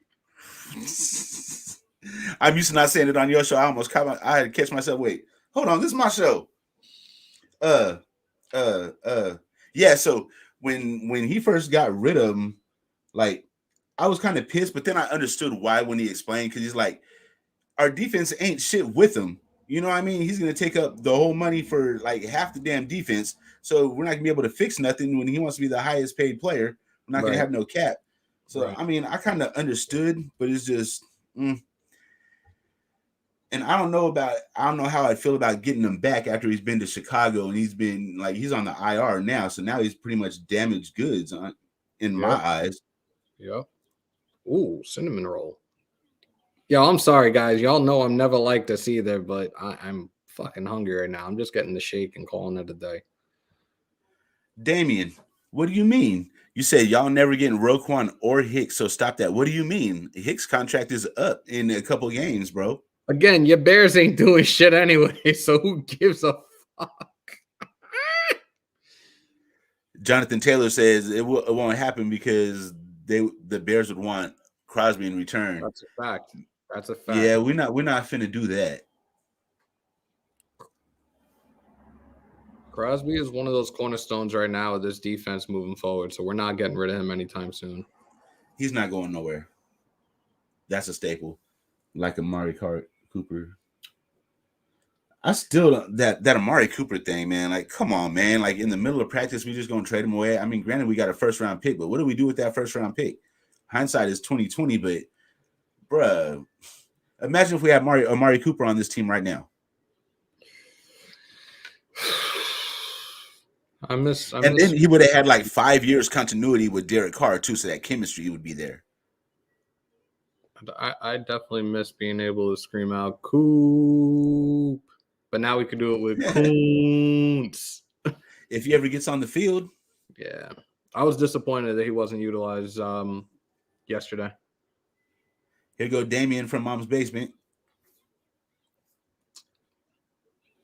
I'm used to not saying it on your show. I almost caught I had to catch myself. Wait, hold on. This is my show. Yeah. So when he first got rid of him, like I was kind of pissed, but then I understood why when he explained, because he's like, our defense ain't shit with him. You know what I mean? He's going to take up the whole money for like half the damn defense. So we're not going to be able to fix nothing when he wants to be the highest paid player. We're not going to have no cap. So Right. I mean, I kind of understood, but it's just. And I don't know how I feel about getting him back after he's been to Chicago and he's on the IR now. So now he's pretty much damaged goods in my eyes. Yep. Ooh, cinnamon roll. Yo, I'm sorry, guys. Y'all know I'm never like this either, but I'm fucking hungry right now. I'm just getting the shake and calling it a day. Damian, what do you mean? You said y'all never getting Roquan or Hicks, so stop that. What do you mean? Hicks' contract is up in a couple games, bro. Again, your Bears ain't doing shit anyway, so who gives a fuck? Jonathan Taylor says it won't happen because the Bears would want Crosby in return. That's a fact. That's a fact. Yeah, we're not finna do that. Crosby is one of those cornerstones right now of this defense moving forward, so we're not getting rid of him anytime soon. He's not going nowhere. That's a staple, like Amari Cooper. I still that Amari Cooper thing, man. Like, come on, man. Like in the middle of practice, we just gonna trade him away. I mean, granted, we got a first round pick, but what do we do with that first round pick? Hindsight is 2020, but bruh, imagine if we had Amari Cooper on this team right now. And then he would have had like 5 years continuity with Derek Carr too, so that chemistry would be there. I definitely miss being able to scream out "Coop," but now we can do it with Coons. If he ever gets on the field. Yeah. I was disappointed that he wasn't utilized yesterday. Here go Damian from Mom's Basement.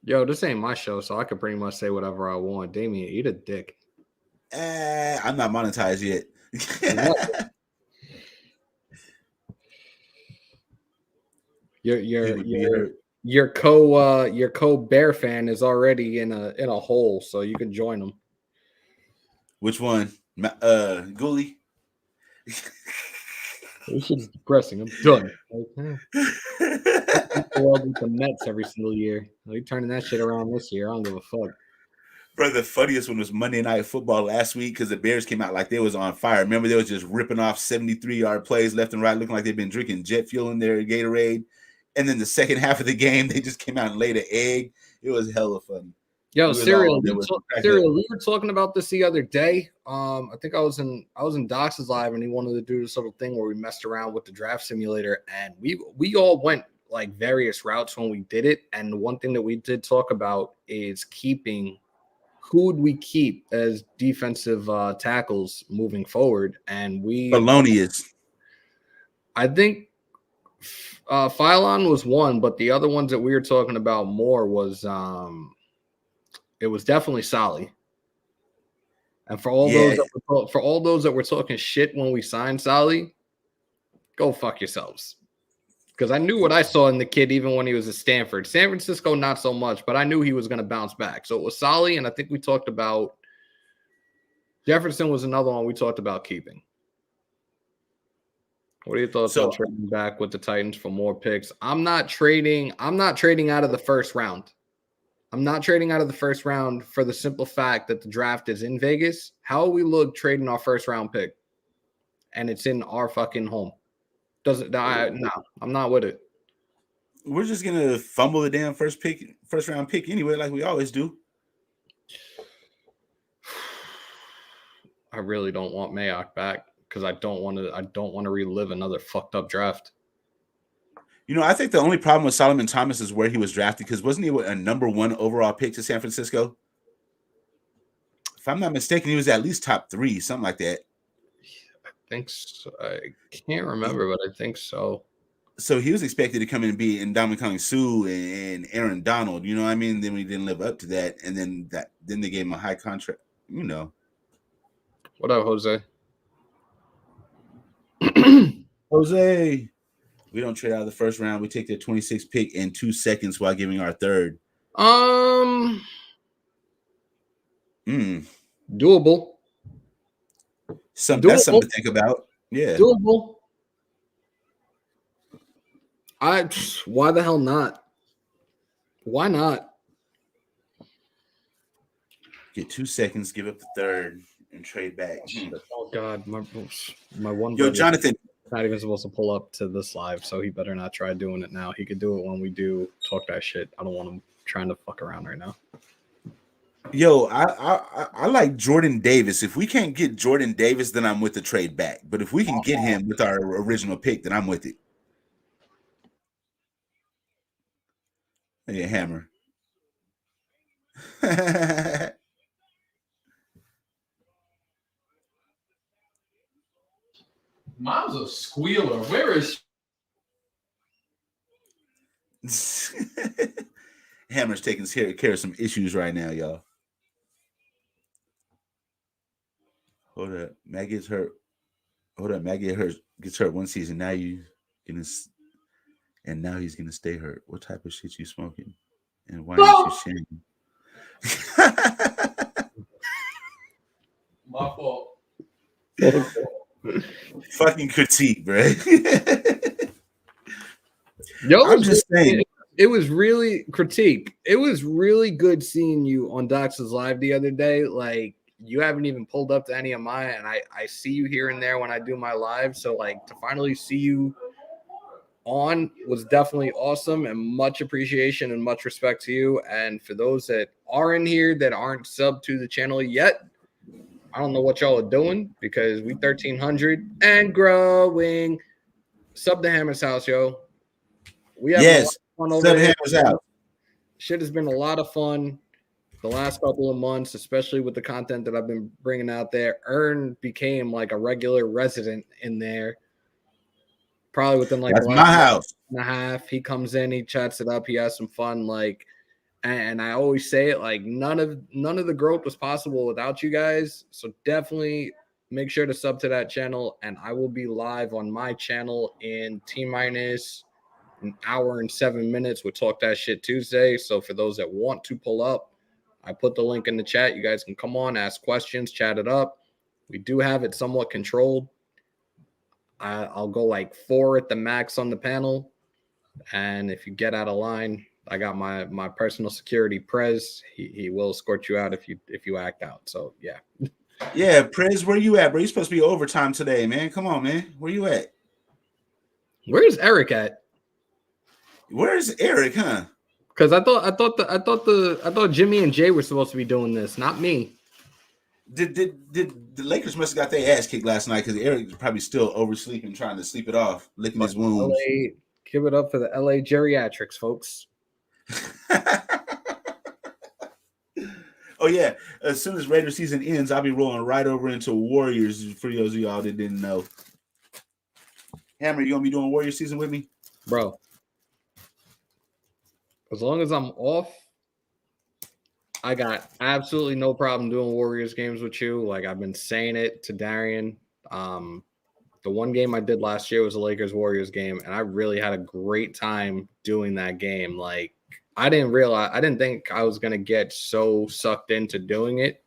Yo, this ain't my show, so I could pretty much say whatever I want. Damian, eat a dick. I'm not monetized yet. Your co Bear fan is already in a hole, so you can join them. Which one? Goolie? This shit's depressing. I'm done. The Mets every single year. We turning that shit around this year. I don't give a fuck. Bro, the funniest one was Monday Night Football last week because the Bears came out like they was on fire. Remember, they was just ripping off 73-yard plays left and right, looking like they've been drinking jet fuel in their Gatorade. And then the second half of the game, they just came out and laid an egg. It was hella funny. Yo, Serial, we were talking about this the other day. I think I was in Dox's live, and he wanted to do this little thing where we messed around with the draft simulator, and we all went like various routes when we did it. And the one thing that we did talk about is who would we keep as defensive tackles moving forward, and Balonius. I think Phylon was one, but the other ones that we were talking about more was it was definitely Solly. And for all those that were talking shit when we signed Solly, go fuck yourselves. Because I knew what I saw in the kid even when he was at Stanford. San Francisco, not so much, but I knew he was going to bounce back. So it was Solly, and I think we talked about Jefferson was another one we talked about keeping. What are your thoughts on trading back with the Titans for more picks? I'm not trading out of the first round. I'm not trading out of the first round for the simple fact that the draft is in Vegas. How we look trading our first round pick, and it's in our fucking home? No, I'm not with it. We're just gonna fumble the damn first round pick anyway, like we always do. I really don't want Mayock back because I don't want to relive another fucked up draft. You know, I think the only problem with Solomon Thomas is where he was drafted, because wasn't he a number 1 overall pick to San Francisco? If I'm not mistaken, he was at least top 3, something like that. I think so. I can't remember, but I think so. So he was expected to come in and be in Ndamukong Suh and Aaron Donald, you know what I mean? Then we didn't live up to that, and then they gave him a high contract, you know. What up, Jose? Jose. We don't trade out of the first round. We take the 26th pick in 2 seconds while giving our third. Doable. That's something to think about. Yeah. Doable. Why the hell not? Why not? Get 2 seconds, give up the third, and trade back. Oh God, my one. Yo, Jonathan. Not even supposed to pull up to this live, so he better not try doing it now. He could do it when we do talk that shit. I don't want him trying to fuck around right now. Yo, I like Jordan Davis. If we can't get Jordan Davis, then I'm with the trade back. But if we can get him with our original pick, then I'm with it. Hey, Hammer. Mom's a squealer. Where is Hammer's taking care of some issues right now, y'all. Hold up. Matt gets hurt. Hold up. Matt gets hurt one season. Now he's gonna stay hurt. What type of shit you smoking? And why aren't you sharing? my fault? Fucking critique, bro. Yo, I'm just saying. It was really critique. It was really good seeing you on Dox's live the other day. Like, you haven't even pulled up to any of mine, and I see you here and there when I do my live. So, like, to finally see you on was definitely awesome, and much appreciation and much respect to you. And for those that are in here that aren't subbed to the channel yet, I don't know what y'all are doing because we 1,300 and growing. Sub the Hammer's house, yo. We have a lot of fun over here. Hammer's house. Shit has been a lot of fun the last couple of months, especially with the content that I've been bringing out there. Ern became like a regular resident in there. Probably within like that's my house and a half. He comes in, he chats it up, he has some fun. Like, and I always say it, like none of the growth was possible without you guys. So definitely make sure to sub to that channel. And I will be live on my channel in T-minus an hour and 7 minutes with Talk That Shit Tuesday. So for those that want to pull up, I put the link in the chat. You guys can come on, ask questions, chat it up. We do have it somewhat controlled. I'll go like 4 at the max on the panel. And if you get out of line, I got my personal security Prez. He will escort you out if you act out. So yeah. Yeah, Prez, where you at, bro? You're supposed to be overtime today, man. Come on, man. Where you at? Where's Erick at? Where's Erick, huh? Because I thought Jimmy and Jay were supposed to be doing this, not me. Did the Lakers must have got their ass kicked last night because Erick's probably still oversleeping, trying to sleep it off, licking his wounds. Give it up for the LA geriatrics, folks. Oh yeah, as soon as Raider season ends, I'll be rolling right over into Warriors. For those of y'all that didn't know, Hammer, you gonna be doing Warrior season with me, bro? As long as I'm off, I got absolutely no problem doing Warriors games with you. Like I've been saying it to Darian. The one game I did last year was a Lakers-Warriors game, and I really had a great time doing that game. Like, I didn't think I was going to get so sucked into doing it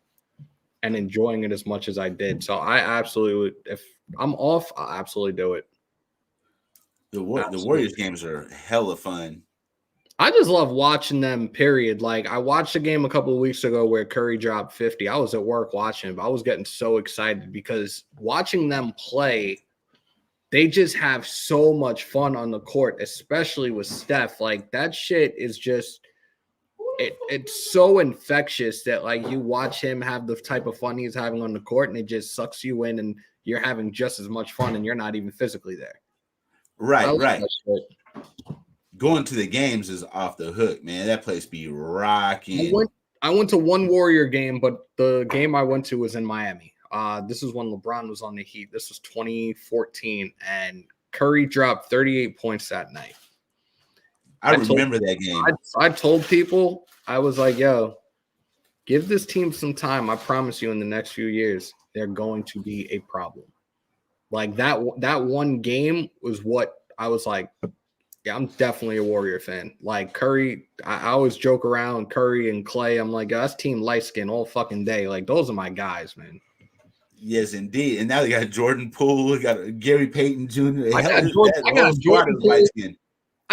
and enjoying it as much as I did. So I absolutely would, if I'm off, I'll absolutely do it. The Warriors games are hella fun. I just love watching them, period. Like, I watched a game a couple of weeks ago where Curry dropped 50. I was at work watching it, but I was getting so excited because watching them play, they just have so much fun on the court, especially with Steph. Like, that shit is just it's so infectious that, like, you watch him have the type of fun he's having on the court, and it just sucks you in, and you're having just as much fun, and you're not even physically there. Right. Going to the games is off the hook, man. That place be rocking. I went to one Warrior game, but the game I went to was in Miami. This is when LeBron was on the Heat. This was 2014, and Curry dropped 38 points that night. I remember that game. I told people, I was like, yo, give this team some time. I promise you in the next few years, they're going to be a problem. Like that one game was what I was like, yeah, I'm definitely a Warrior fan. Like Curry, I always joke around Curry and Clay. I'm like, that's team light skin all fucking day. Like those are my guys, man. Yes, indeed. And now they got Jordan Poole, got Gary Payton Jr. I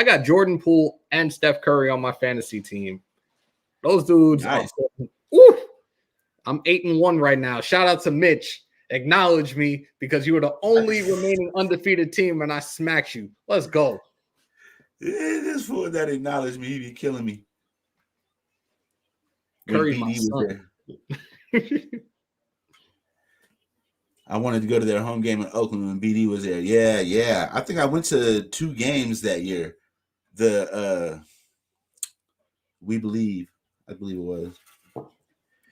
got Jordan Poole and Steph Curry on my fantasy team. Those dudes, nice. I'm 8-1 right now. Shout out to Mitch. Acknowledge me because you were the only remaining undefeated team and I smacked you. Let's go. This fool that acknowledged me, he be killing me. Curry, my son. I wanted to go to their home game in Oakland when BD was there. Yeah. I think I went to 2 games that year. We Believe. I believe it was.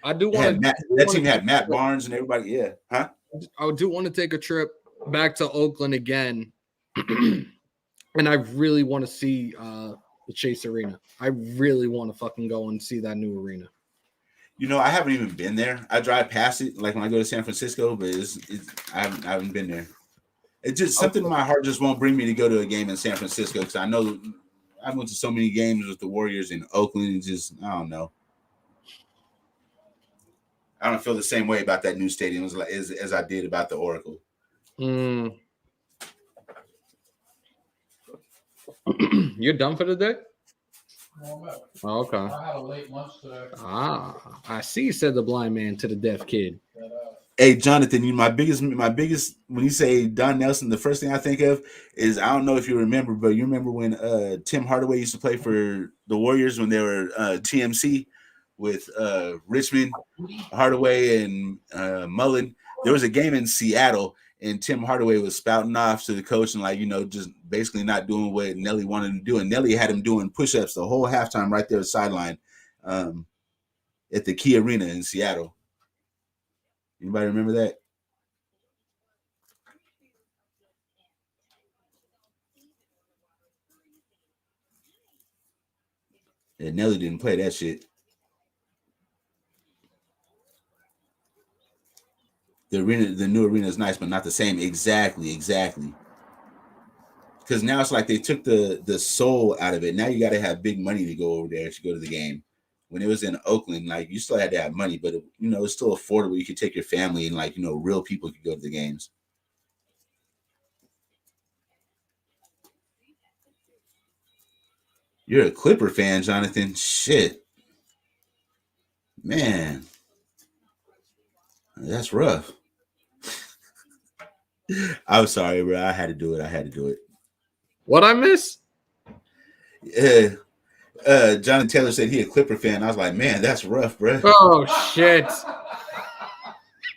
I do want to. That team had Matt Barnes and everybody. Yeah. Huh? I do want to take a trip back to Oakland again. And I really want to see the Chase Arena. I really want to fucking go and see that new arena. You know, I haven't even been there. I drive past it, like when I go to San Francisco, but I haven't been there. It's just something in my heart just won't bring me to go to a game in San Francisco because I know I went to so many games with the Warriors in Oakland. And just I don't know. I don't feel the same way about that new stadium as I did about the Oracle. You're done for the day? Oh, okay. I had a late lunch today. I see you said the blind man to the deaf kid. Hey, Jonathan, my biggest when you say Don Nelson, the first thing I think of is I don't know if you remember, but you remember when Tim Hardaway used to play for the Warriors when they were TMC with Richmond, Hardaway, and Mullen. There was a game in Seattle, and Tim Hardaway was spouting off to the coach and just basically not doing what Nelly wanted him to do. And Nelly had him doing push-ups the whole halftime right there sideline at the Key Arena in Seattle. Anybody remember that? And Nelly didn't play that shit. The new arena is nice, but not the same. Exactly. Because now it's like they took the soul out of it. Now you got to have big money to go over there to go to the game. When it was in Oakland, you still had to have money, but it's still affordable. You could take your family and real people could go to the games. You're a Clipper fan, Jonathan. Shit, man, that's rough. I'm sorry, bro. I had to do it. What I miss? Yeah. Jonathan Taylor said he a Clipper fan. I was like, man, that's rough, bro. Oh shit!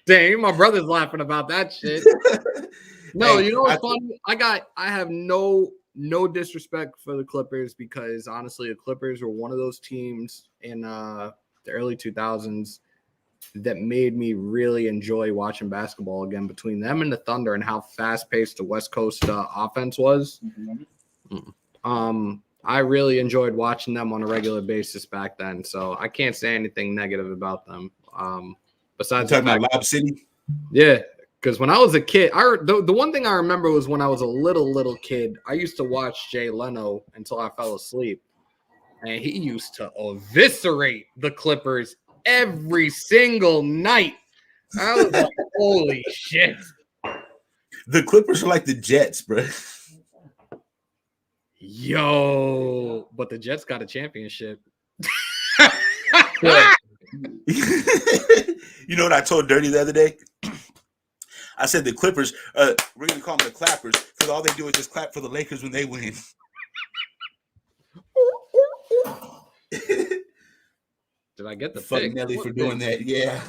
Dang, my brother's laughing about that shit. No, hey, what's funny? I have no disrespect for the Clippers because honestly, the Clippers were one of those teams in the early 2000s that made me really enjoy watching basketball again. Between them and the Thunder and how fast-paced the West Coast offense was. I really enjoyed watching them on a regular basis back then, so I can't say anything negative about them. Besides talking about Lob City, yeah, because when I was a kid, the one thing I remember was when I was a little kid, I used to watch Jay Leno until I fell asleep, and he used to eviscerate the Clippers every single night. I was like, holy shit! The Clippers are like the Jets, bro. Yo, but the Jets got a championship. You know what I told Dirty the other day? I said the Clippers, we're going to call them the Clappers because all they do is just clap for the Lakers when they win. Did I get the fuck pick? Nelly for doing that? Yeah.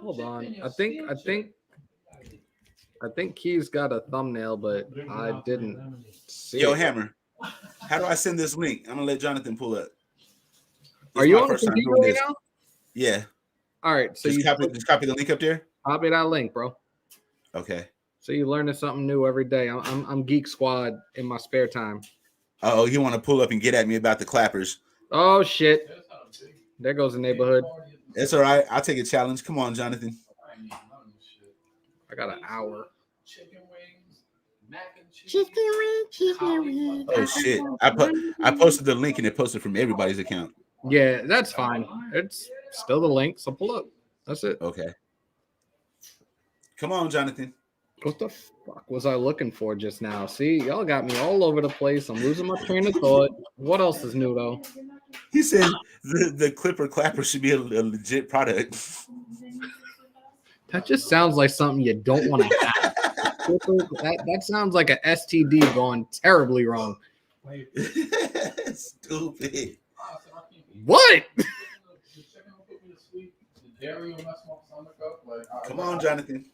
Hold on. I think Key's got a thumbnail, but I didn't see Yo, it. Hammer, how do I send this link? I'm going to let Jonathan pull up. Are you on the computer right now? Yeah. All right. So just copy the link up there? Copy that link, bro. Okay. So you're learning something new every day. I'm Geek Squad in my spare time. Oh, you want to pull up and get at me about the Clappers? Oh, shit. There goes the neighborhood. That's all right. I'll take a challenge. Come on, Jonathan. I got an hour. Chicken wings, mac and cheese. Chicken wings. Oh shit! I posted the link and it posted from everybody's account. Yeah, that's fine. It's still the link, so pull up. That's it. Okay. Come on, Jonathan. What the fuck was I looking for just now? See, y'all got me all over the place. I'm losing my train of thought. What else is new though? He said the Clipper Clapper should be a legit product. That just sounds like something you don't want to have. That sounds like an STD gone terribly wrong. Stupid. What? Come on, Jonathan.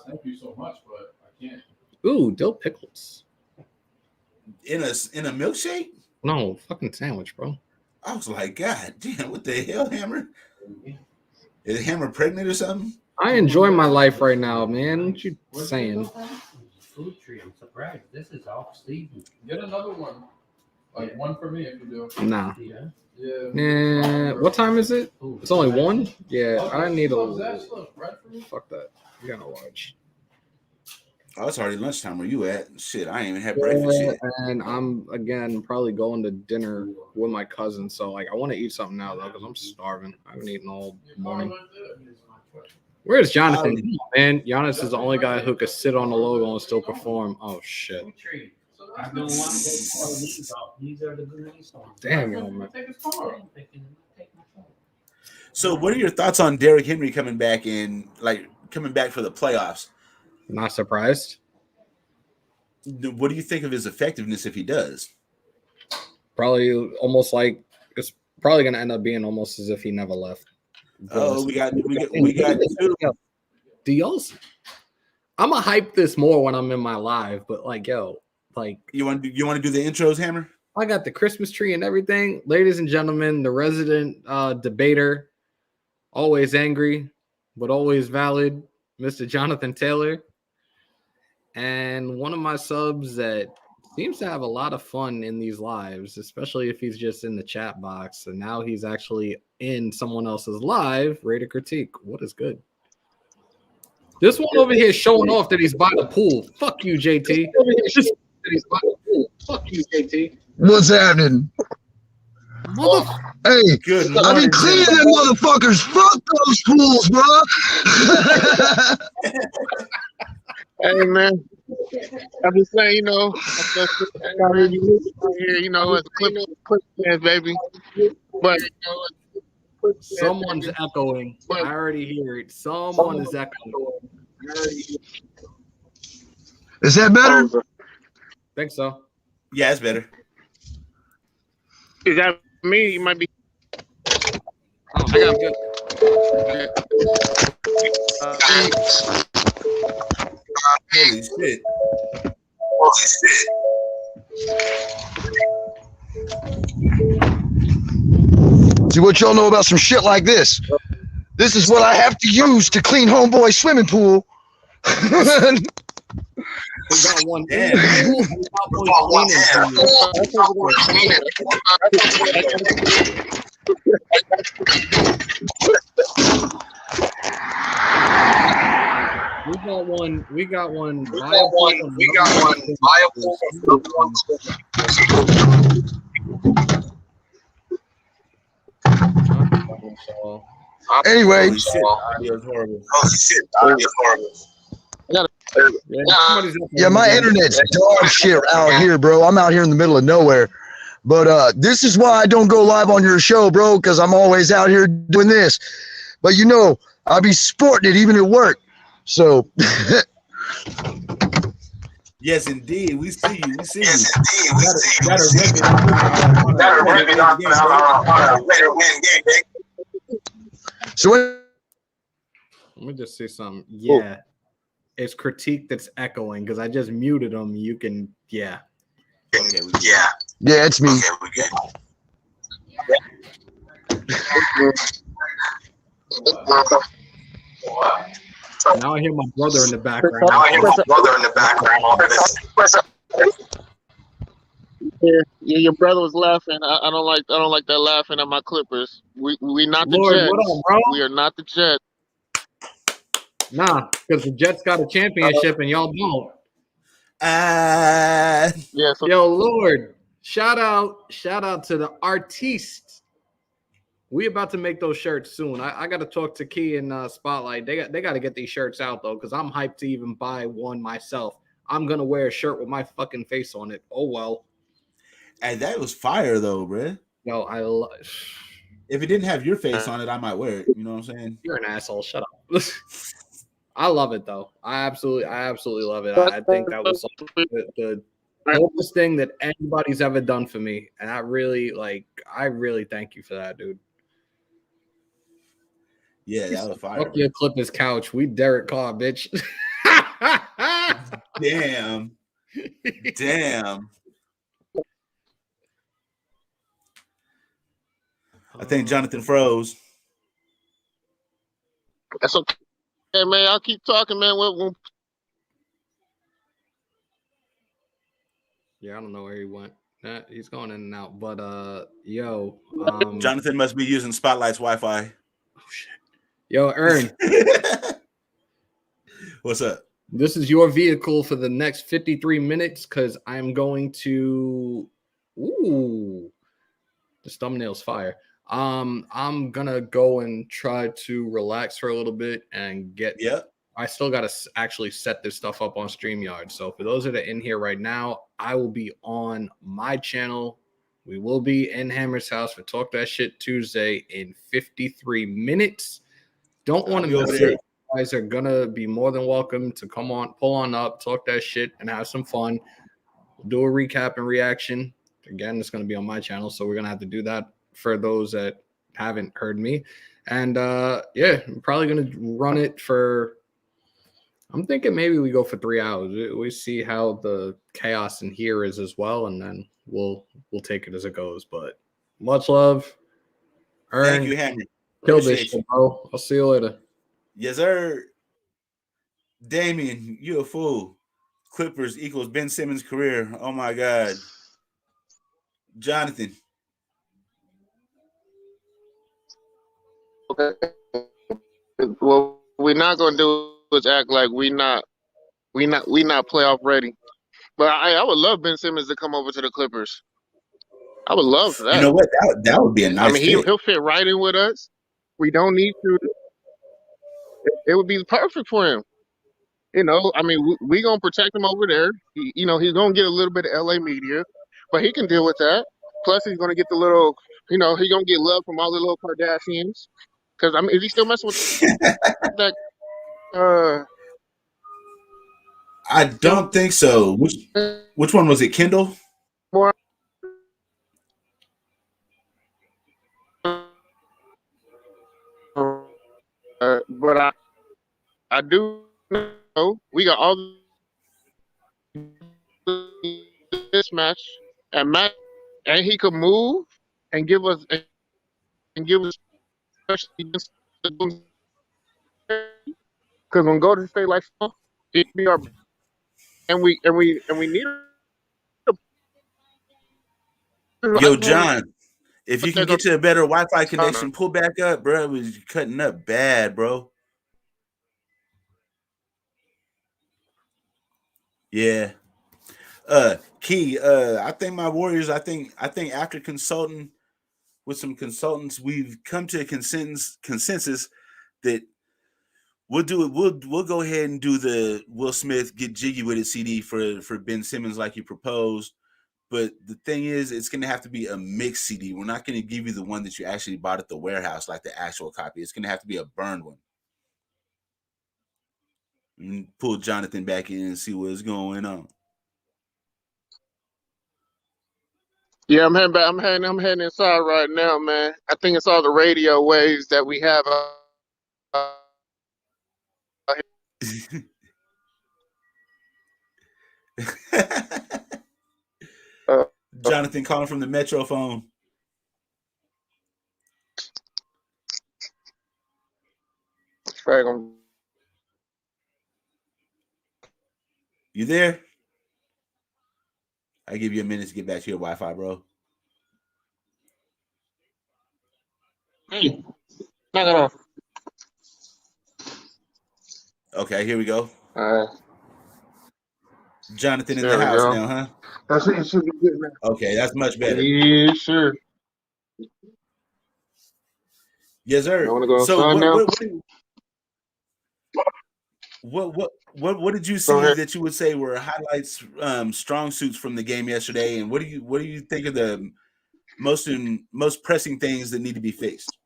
Thank you so much, but I can't. Ooh, dill pickles. In a milkshake? No, fucking sandwich, bro. I was like, God damn, what the hell, Hammer? Is Hammer pregnant or something? I enjoy my life right now, man. What you saying? Food tree. I'm surprised. This is off season. Get another one. Like one for me if you do. Nah. Yeah. Yeah. What time is it? Ooh, It's only 1? Yeah, I need a Look, little. bread for me? Fuck that. You gotta watch. Oh, it's already lunchtime. Where you at? Shit, I ain't even had breakfast yet. And I'm again probably going to dinner with my cousin. So like, I want to eat something now though because I'm starving. I haven't eaten all morning. Where's Jonathan? Man, Giannis is the only guy who could sit on the logo and still perform. Oh shit! Food tree. I don't want to take all these off. These are the goodies. Damn, yo, man. So, what are your thoughts on Derrick Henry coming back for the playoffs? Not surprised. What do you think of his effectiveness if he does? Probably almost like it's probably going to end up being almost as if he never left. Oh, we got two. Do y'all? I'm gonna hype this more when I'm in my live, but like, yo, like, You want to do the intros, Hammer? I got the Christmas tree and everything. Ladies and gentlemen, the resident debater, always angry, but always valid, Mr. Jonathan Taylor. And one of my subs that seems to have a lot of fun in these lives, especially if he's just in the chat box. And now he's actually in someone else's live, Rate or Critique. What is good? This one over here showing off that he's by the pool. Fuck you, JT. Fuck you, JT. What's happening? Hey, Good I be cleaning them motherfuckers. Fuck those fools, bro. Hey man, I'm just saying, you know, you know, it's clip fans, baby. But Someone's echoing. I already hear it. Someone is echoing. Is that better? Think so. Yeah, it's better. Is that me? You might be. Oh, I got good. Holy shit. See what y'all know about some shit like this. This is what I have to use to clean homeboy's swimming pool. We got one. Damn. We got one. Anyway, Holy shit. Audio's horrible. yeah, my internet's dog shit out here, bro. I'm out here in the middle of nowhere. But this is why I don't go live on your show, bro, because I'm always out here doing this. But you know, I'll be sporting it even at work. So Yes, indeed. We see you. We see you. So Let me just say something. Yeah. It's Critique that's echoing because I just muted him. You can, yeah. Okay, yeah, it's me. Now I hear my brother in the background. Yeah, your brother was laughing. I don't like that laughing at my Clippers. We not the Lord, Jets. what up, bro? We are not the Jets. Nah, because the Jets got a championship and y'all don't. Yeah. So Yo, Lord, shout out to the artiste. We about to make those shirts soon. I got to talk to Key and Spotlight. They got to get these shirts out though, because I'm hyped to even buy one myself. I'm gonna wear a shirt with my fucking face on it. Oh well. And that was fire though, bruh. Yo, If it didn't have your face on it, I might wear it. You know what I'm saying? you're an asshole. Shut up. I love it though. I absolutely love it. I think that was the dopest thing that anybody's ever done for me, and I really thank you for that, dude. Yeah, that was fire. Fuck your Clippers couch. We Derek Carr, bitch. Damn. I think Jonathan froze. That's okay, man. I'll keep talking, man. Yeah, I don't know where he went. He's going in and out. But yo, Jonathan must be using Spotlight's Wi-Fi. Oh shit. Yo, Ern. What's up? This is your vehicle for the next 53 minutes because I'm going to. Ooh, this thumbnail's fire. I'm gonna go and try to relax for a little bit and get. Yep. I still gotta actually set this stuff up on StreamYard. So for those that are in here right now, I will be on my channel. We will be in Hammer's house for Talk That Shit Tuesday in 53 minutes. Don't want to miss it. You guys are gonna be more than welcome to come on, pull on up, talk that shit, and have some fun. We'll do a recap and reaction. Again, it's gonna be on my channel, so we're gonna have to do that for those that haven't heard me. And yeah, I'm probably gonna run it for. I'm thinking maybe we go for 3 hours. We see how the chaos in here is as well, and then we'll take it as it goes. But much love. Thank you, Hammer. Kill this shit, bro. I'll see you later. Yes, sir. Damien, you a fool. Clippers equals Ben Simmons' career. Oh my God. Jonathan. Okay. What we're not gonna do is act like we not playoff ready. But I would love Ben Simmons to come over to the Clippers. I would love that. You know what? That would be a nice. I mean, he'll fit right in with us. We don't need to. It would be perfect for him. You know, I mean, we gonna protect him over there. He's gonna get a little bit of LA media, but he can deal with that. Plus, he's gonna get the little, he's gonna get love from all the little Kardashians. Because I mean, is he still messing with that? I don't think so. Which one was it? Kendall? More. But I do know we got all this match and he could move and give us because when Golden State like it be our and we need. Yo, John, if you can get to a better Wi-Fi connection, pull back up, bro. It was cutting up bad, bro. Yeah. Key, I think my Warriors, I think after consulting with some consultants, we've come to a consensus that we'll do it. We'll go ahead and do the Will Smith Get Jiggy With It CD for Ben Simmons like you proposed. But the thing is, it's going to have to be a mixed CD. We're not going to give you the one that you actually bought at the warehouse, like the actual copy. It's going to have to be a burned one. And pull Jonathan back in and see what's going on. Yeah, I'm heading back. I'm heading inside right now, man. I think it's all the radio waves that we have. Jonathan calling from the Metro phone. You there? I give you a minute to get back to your Wi-Fi, bro. Hey, knock it off. Okay, here we go. All right. Jonathan in the house now, huh? That's it. Should be good, man. Okay, that's much better. Yeah, sure. Yes, sir. You want to go so now? What did you see that you would say were highlights, strong suits from the game yesterday, and what do you think of the most pressing things that need to be fixed?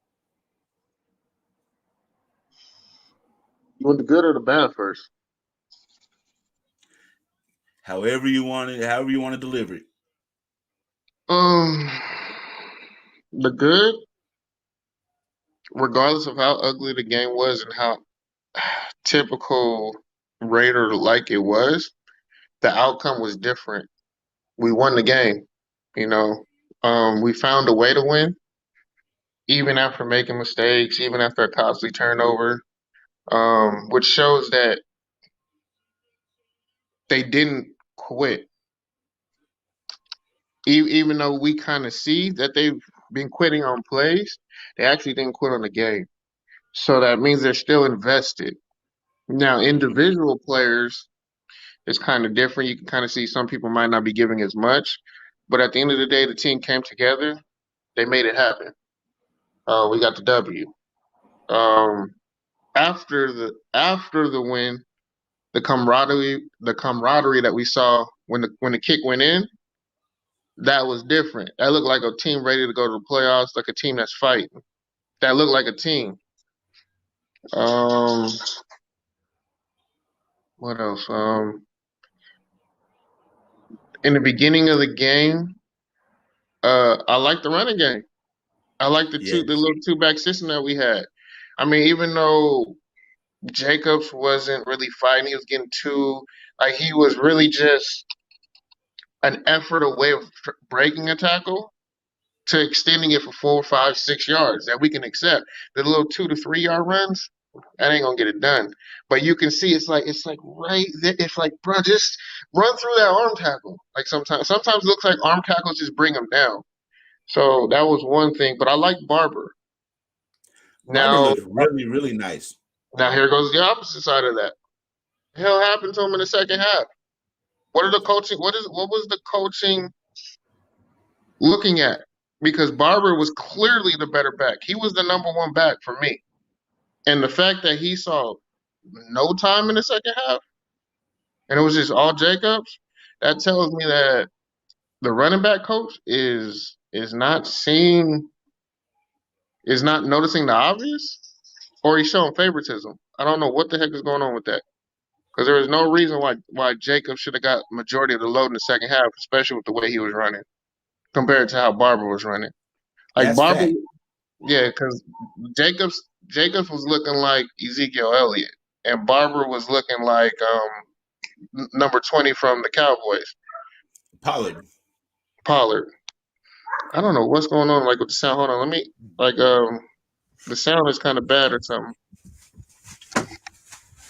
You want the good or the bad first? However you want to deliver it. The good, regardless of how ugly the game was and how typical Raider like it was, the outcome was different. We won the game, you know. We found a way to win, even after making mistakes, even after a costly turnover, which shows that they didn't quit. Even though we kind of see that they've been quitting on plays, they actually didn't quit on the game. So that means they're still invested. Now, individual players is kind of different. You can kind of see some people might not be giving as much, but at the end of the day, the team came together. They made it happen. We got the W. After the win, the camaraderie that we saw when the kick went in, that was different. That looked like a team ready to go to the playoffs, like a team that's fighting. That looked like a team. What else? In the beginning of the game, I liked the running game. I like the little two-back system that we had. I mean, even though Jacobs wasn't really fighting, he was getting he was really just an effort away of breaking a tackle to extending it for 4, 5, 6 yards that we can accept. The little 2 to 3 yard runs, that ain't gonna get it done. But you can see it's like right there. It's like, bro, just run through that arm tackle. Like sometimes it looks like arm tackles just bring them down. So that was one thing. But I like Barber. Barber looked really, really nice. Now here goes the opposite side of that. The hell happened to him in the second half? What was the coaching looking at? Because Barber was clearly the better back. He was the number one back for me. And the fact that he saw no time in the second half, and it was just all Jacobs, that tells me that the running back coach is not noticing the obvious, or he's showing favoritism. I don't know what the heck is going on with that. Because there was no reason why Jacobs should have got majority of the load in the second half, especially with the way he was running, compared to how Barber was running. Like That's Barber, fact. yeah, because Jacobs was looking like Ezekiel Elliott, and Barber was looking like number 20 from the Cowboys, Pollard. I don't know what's going on with the sound. Hold on, let me the sound is kind of bad or something.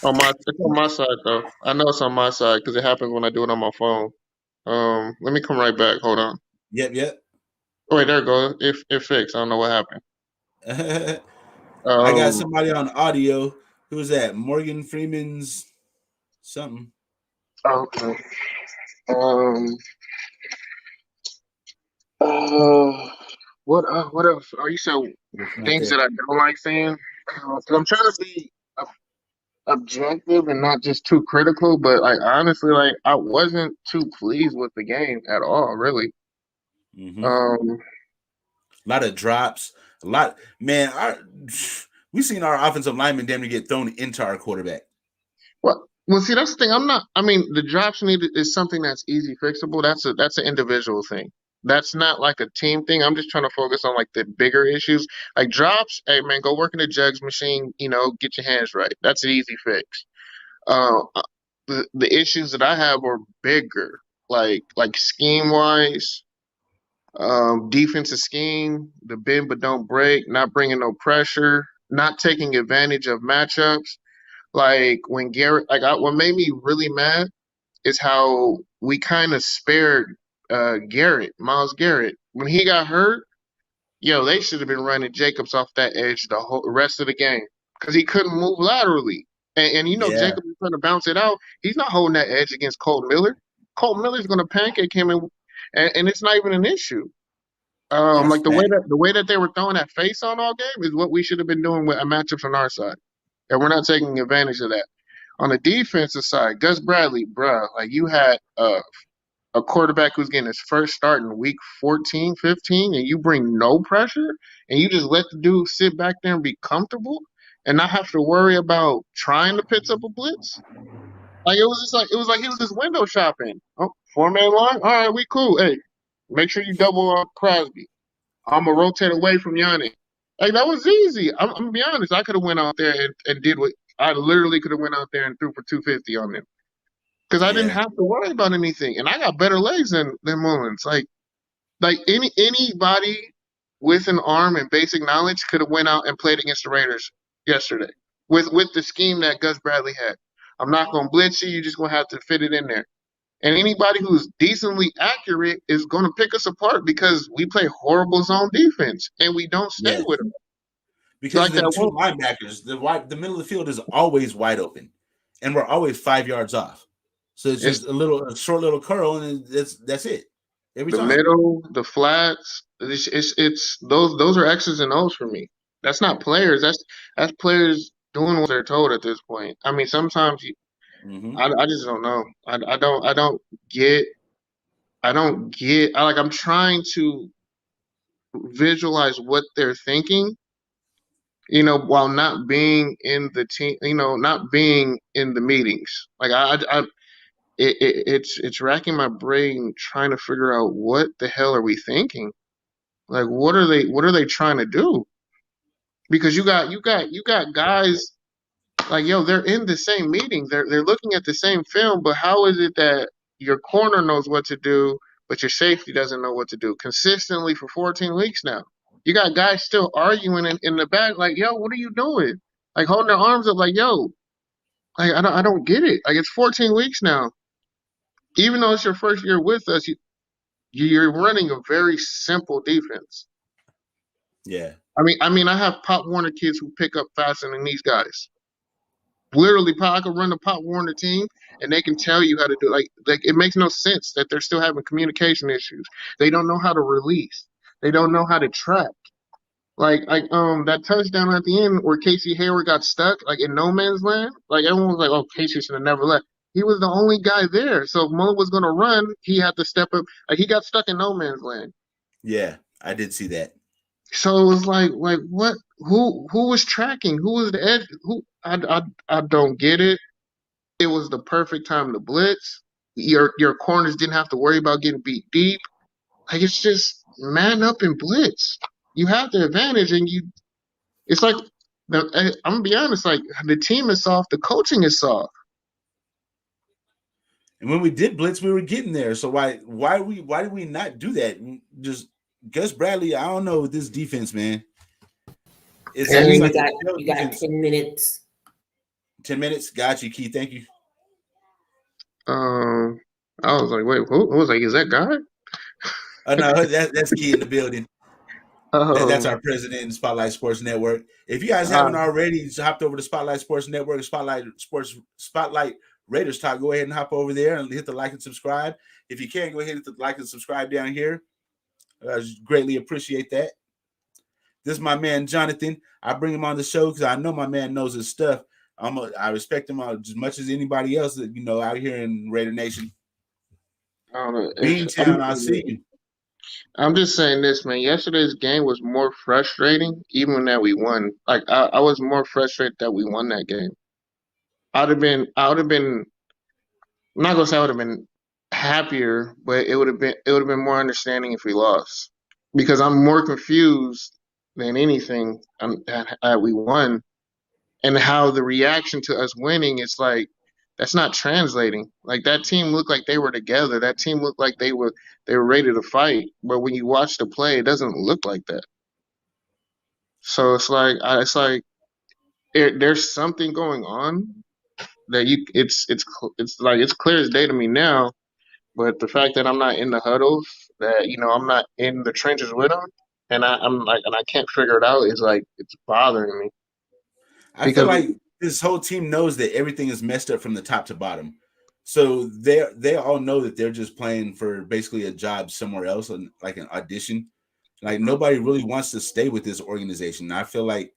It's on my side though. I know it's on my side because it happens when I do it on my phone. Let me come right back. Hold on. Yep. Oh wait, there it goes. It fixed. I don't know what happened. I got somebody on audio. Who was that? Morgan Freeman's something. Okay. What else? Are you saying things that I don't like saying? 'Cause I'm trying to be objective and not just too critical, but honestly, I wasn't too pleased with the game at all, really. Mm-hmm. A lot of drops, man. We've seen our offensive linemen damn near get thrown into our quarterback. Well, see, that's the thing. The drops is something that's easy fixable. That's an individual thing. That's not like a team thing. I'm just trying to focus on the bigger issues. Like drops, hey man, go work in the jugs machine, get your hands right. That's an easy fix. The issues that I have are bigger, like scheme wise, defensive scheme, the bend but don't break, not bringing no pressure, not taking advantage of matchups. Like when Garrett, what made me really mad is how we kind of spared Myles Garrett. When he got hurt, they should have been running Jacobs off that edge the whole rest of the game because he couldn't move laterally. And Jacobs is trying to bounce it out. He's not holding that edge against Colt Miller. Colt Miller's going to pancake him, and it's not even an issue. The way that they were throwing that face on all game is what we should have been doing with matchups on our side, and we're not taking advantage of that. On the defensive side, Gus Bradley, bruh, you had a quarterback who's getting his first start in week 14, 15, and you bring no pressure and you just let the dude sit back there and be comfortable and not have to worry about trying to pitch up a blitz. Like it was like he was just window shopping. Oh, 4-man line? All right, we cool. Hey, make sure you double up Crosby. I'm gonna rotate away from Yannick. Like that was easy. I'm gonna be honest. I could have went out there and did what I literally could have went out there and threw for 250 on them because I didn't Yeah. have to worry about anything, and I got better legs than Mullins. Like anybody with an arm and basic knowledge could have went out and played against the Raiders yesterday with the scheme that Gus Bradley had. I'm not gonna blitz you. You're just gonna have to fit it in there. And anybody who's decently accurate is going to pick us apart because we play horrible zone defense and we don't stay Yeah. with them. Because Like the that two one. linebackers, the middle of the field is always wide open, and we're always 5 yards off. So it's It's just a short little curl, and that's it every the time. middle, the flats. It's those are X's and O's for me. That's not players. That's players doing what they're told at this point. I mean, sometimes I just don't know. I don't get. I'm trying to visualize what they're thinking, while not being in the team, not being in the meetings. Like it's racking my brain trying to figure out what the hell are we thinking? Like what are they trying to do? Because you got guys like, yo, they're in the same meeting. They're looking at the same film, but how is it that your corner knows what to do, but your safety doesn't know what to do consistently for 14 weeks now? You got guys still arguing in the back, like, yo, what are you doing? Like holding their arms up, like, yo, like I don't get it. Like it's 14 weeks now. Even though it's your first year with us, you're running a very simple defense. Yeah. I mean, I have Pop Warner kids who pick up faster than these guys. Literally, I could run the Pop Warner team, and they can tell you how to do it. Like it makes no sense that they're still having communication issues. They don't know how to release. They don't know how to track. Like that touchdown at the end where Casey Hayward got stuck, like in no man's land. Like everyone was like, "Oh, Casey should have never left." He was the only guy there, so if Mo was gonna run, he had to step up. Like he got stuck in no man's land. Yeah, I did see that. So it was like what? Who was tracking? Who was the edge? Who? I don't get it. It was the perfect time to blitz. Your corners didn't have to worry about getting beat deep. Like it's just man up and blitz. You have the advantage, and it's like I'm gonna be honest. Like the team is soft, the coaching is soft. And when we did blitz, we were getting there. So why did we not do that? Just Gus Bradley, I don't know with this defense, man. You got 10 minutes. 10 minutes. Got you, Keith. Thank you. I was like, wait, who? I was like, is that guy? Oh no, that's Key in the building. That's our president in Spotlight Sports Network. If you guys haven't already hopped over to Spotlight Sports Network, Spotlight Raiders Talk, go ahead and hop over there and hit the like and subscribe. If you can, go ahead and hit the like and subscribe down here. I greatly appreciate that. This is my man Jonathan. I bring him on the show because I know my man knows his stuff. I respect him as much as anybody else that out here in Raider Nation. Beantown, I see you. I'm just saying this, man. Yesterday's game was more frustrating, even that we won. Like I was more frustrated that we won that game. I would have been. I'm not gonna say I would have been happier, but it would have been more understanding if we lost, because I'm more confused than anything that we won, and how the reaction to us winning is like that's not translating. Like that team looked like they were together. That team looked like they were ready to fight. But when you watch the play, it doesn't look like that. So it's like there's something going on that it's clear as day to me now. But the fact that I'm not in the huddles, that I'm not in the trenches with them, and I can't figure it out, is like it's bothering me. I feel like this whole team knows that everything is messed up from the top to bottom. So they all know that they're just playing for basically a job somewhere else, like an audition. Like nobody really wants to stay with this organization. I feel like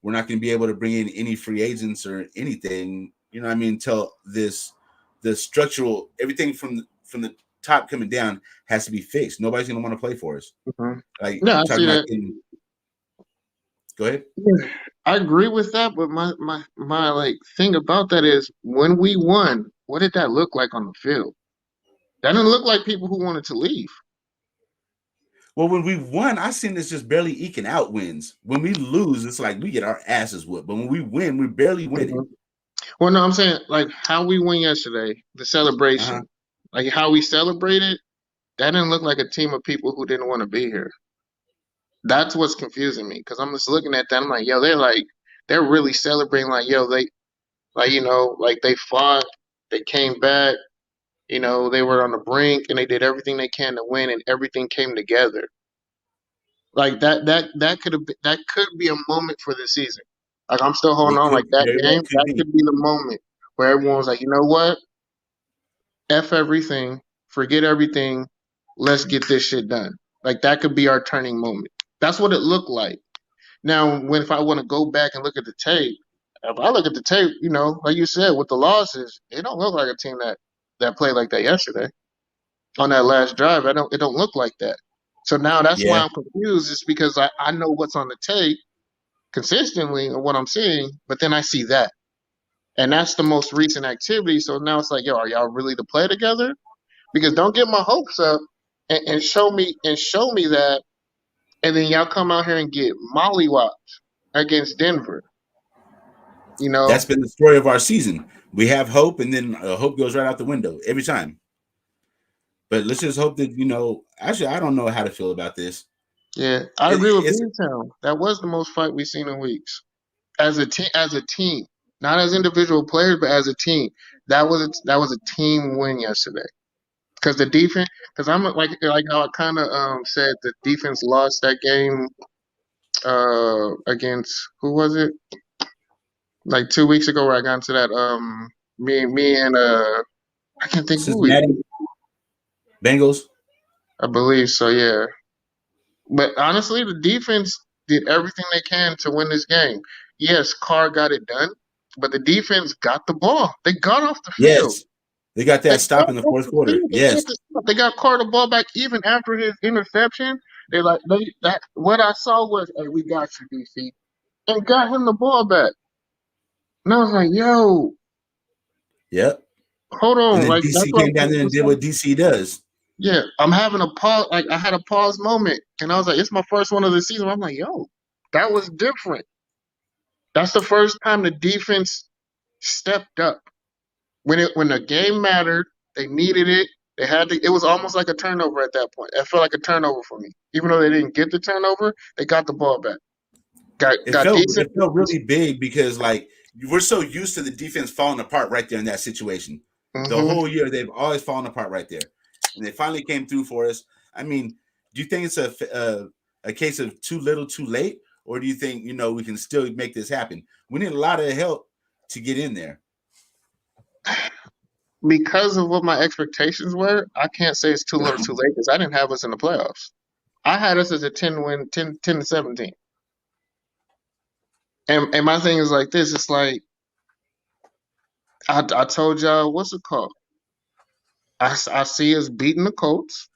we're not going to be able to bring in any free agents or anything, until the structural everything from the top coming down has to be fixed. Nobody's going to want to play for us. Mhm. Like No, I talking see about that. go ahead. Yeah, I agree with that, but my like thing about that is when we won, what did that look like on the field? That didn't look like people who wanted to leave. Well, when we won, I seen this just barely eking out wins. When we lose, it's like we get our asses whooped. But when we win, we're barely winning. Mhm. Well, no, I'm saying like how we won yesterday, the celebration, like how we celebrated, that didn't look like a team of people who didn't want to be here. That's what's confusing me because I'm just looking at that. I'm like, yo, they're really celebrating. Like, yo, they like like they fought, they came back. They were on the brink and they did everything they can to win, and everything came together. Like that could be a moment for the season. Like I'm still holding It on. could Like that very well game, could that be. could be the moment where everyone's like, you know what? F everything, forget everything. Let's get this shit done. Like that could be our turning moment. That's what it looked like. Now, if I want to go back and look at the tape, if I look at the tape, like you said, with the losses, it don't look like a team that played like that yesterday on that last drive. It don't look like that. So now that's why Yeah. I'm confused. Is because I know what's on the tape consistently and what I'm seeing, but then I see that, and that's the most recent activity. So now it's like, yo, are y'all really to play together? Because don't get my hopes up and show me that, and then y'all come out here and get mollywopped against Denver. That's been the story of our season. We have hope, and then hope goes right out the window every time. But let's just hope that actually, I don't know how to feel about this. Yeah, I agree with B-Town. That was the most fight we've seen in weeks. As a team, not as individual players, but as a team. That was a team win yesterday. Because the defense, because I'm like how I kind of said the defense lost that game against who was it? Like 2 weeks ago, where I got into that me and I can't think who we. Cincinnati Bengals. I believe so. Yeah. But honestly, the defense did everything they can to win this game. Yes, Carr got it done, but the defense got the ball. They got off the field. Yes, they got that stop in the fourth quarter. Yes, they got Carr the ball back even after his interception. What I saw was, hey, we got you, DC, and got him the ball back. And I was like, yo, yep. Hold on, and then like that's DC what came down there and did what DC does. Yeah, I'm having a pause. Like I had a pause moment, and I was like, "It's my first one of the season." I'm like, "Yo, that was different." That's the first time the defense stepped up when the game mattered. They needed it. They had to. It was almost like a turnover at that point. It felt like a turnover for me, even though they didn't get the turnover. They got the ball back. It felt really big because like we're so used to the defense falling apart right there in that situation. Mm-hmm. The whole year they've always fallen apart right there. And they finally came through for us. I mean, do you think it's a case of too little, too late, or do you think we can still make this happen? We need a lot of help to get in there. Because of what my expectations were, I can't say it's too little, too late because I didn't have us in the playoffs. I had us as a 10-win, 10-17. And my thing is like this. It's like I told y'all, what's it called? I see us beating the Colts.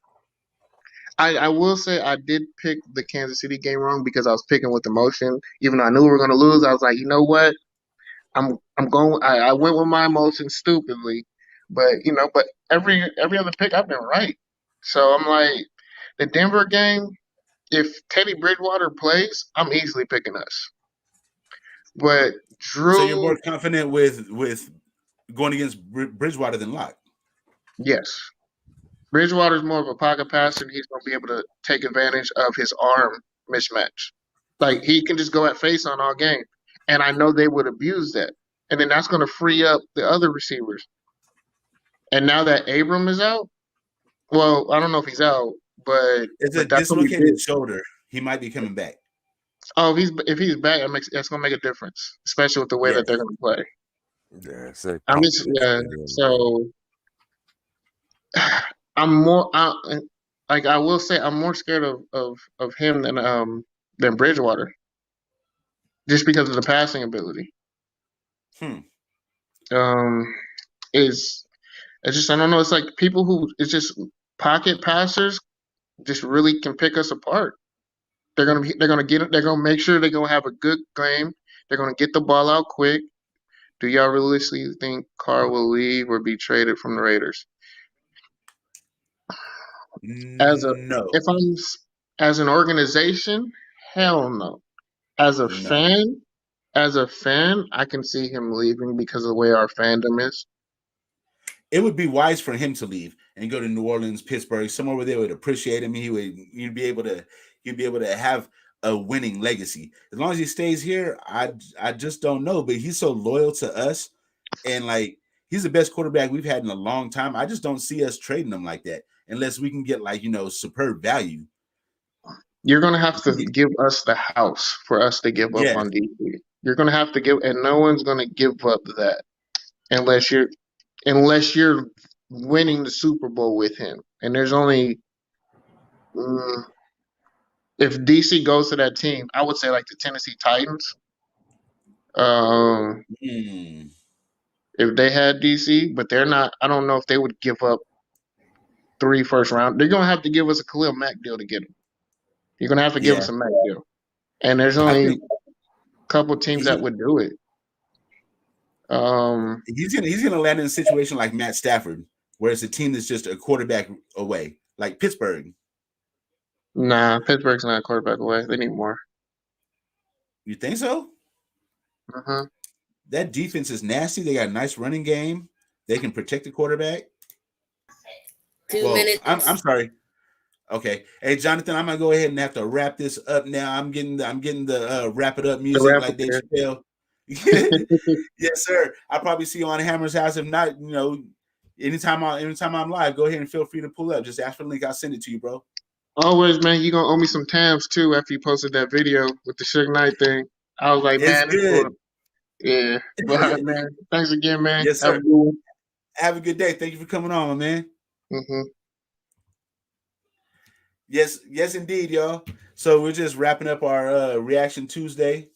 I will say I did pick the Kansas City game wrong because I was picking with emotion. Even though I knew we were going to lose, I was like, you know what? I'm going. I went with my emotions stupidly, but every other pick I've been right. So I'm like, the Denver game. If Teddy Bridgewater plays, I'm easily picking us. But Drew, so you're more confident with going against Bridgewater than Locke? Yes. Bridgewater's more of a pocket passer, and he's going to be able to take advantage of his arm mismatch. Like, he can just go at face on all game. And I know they would abuse that. And then that's going to free up the other receivers. And now that Abram is out, well, I don't know if he's out, but it's a dislocated shoulder. He might be coming back. Oh, if he's back, that's going to make a difference, especially with the way that they're going to play. Yeah, so I'm more I will say I'm more scared of him than Bridgewater, just because of the passing ability. It's just I don't know. It's like people who it's just pocket passers just really can pick us apart. They're gonna get it. They're gonna make sure they're gonna have a good game. They're gonna get the ball out quick. Do y'all realistically think Carr will leave or be traded from the Raiders? As a No, if I'm as an organization, hell no. As a no. fan, I can see him leaving because of the way our fandom is. It would be wise for him to leave and go to New Orleans, Pittsburgh, somewhere where they would appreciate him. He'd be able to have a winning legacy. As long as he stays here, I just don't know. But he's so loyal to us, and like he's the best quarterback we've had in a long time. I just don't see us trading him like that unless we can get superb value. You're gonna have to give us the house for us to give up on DC. You're gonna have to give, and no one's gonna give up that unless you're winning the Super Bowl with him. And there's only if DC goes to that team, I would say like the Tennessee Titans. If they had DC, but they're not. I don't know if they would give up 3 first round. They're gonna have to give us a Khalil Mack deal to get him. You're gonna have to give us a Mack deal, and there's only a couple teams that would do it. He's gonna land in a situation like Matt Stafford, where it's a team that's just a quarterback away, like Pittsburgh. Nah, Pittsburgh's not a quarterback away. They need more. You think so? Uh-huh. That defense is nasty. They got a nice running game. They can protect the quarterback. 2 minutes. I'm sorry. Okay. Hey, Jonathan, I'm gonna go ahead and have to wrap this up now. I'm getting the wrap it up music like they spell. Yes, sir. I'll probably see you on Hammer's House. If not, anytime I'm live, go ahead and feel free to pull up. Just ask for the link. I'll send it to you, bro. Always, man. You gonna owe me some tabs too after you posted that video with the Suge Knight thing. I was like, man, it's good. Yeah. But man, thanks again, man. Yes, sir. Have a good day. Thank you for coming on, my man. Mm-hmm. Yes, indeed, y'all. So we're just wrapping up our Reaction Tuesday.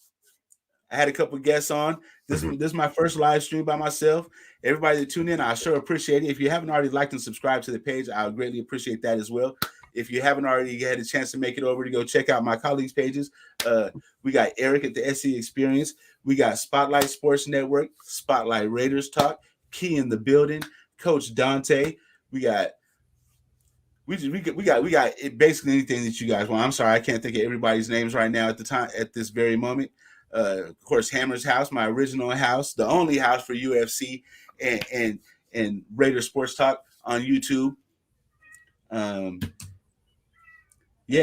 I had a couple guests on. This is my first live stream by myself. Everybody that tuned in, I sure appreciate it. If you haven't already liked and subscribed to the page, I would greatly appreciate that as well. If you haven't already had a chance to make it over to go check out my colleagues' pages, we got Erick at the S.C Experience. We got Spotlight Sports Network, Spotlight Raiders Talk, Key in the building, Coach Donte. We got basically anything that you guys want. I'm sorry, I can't think of everybody's names right now at this very moment. Of course, Hammer's House, my original house, the only house for UFC and Raider Sports Talk on YouTube.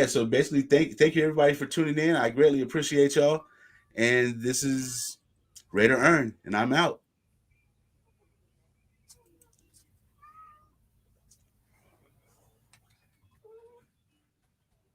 So basically, thank you everybody for tuning in. I greatly appreciate y'all. And this is Raider Earn, and I'm out.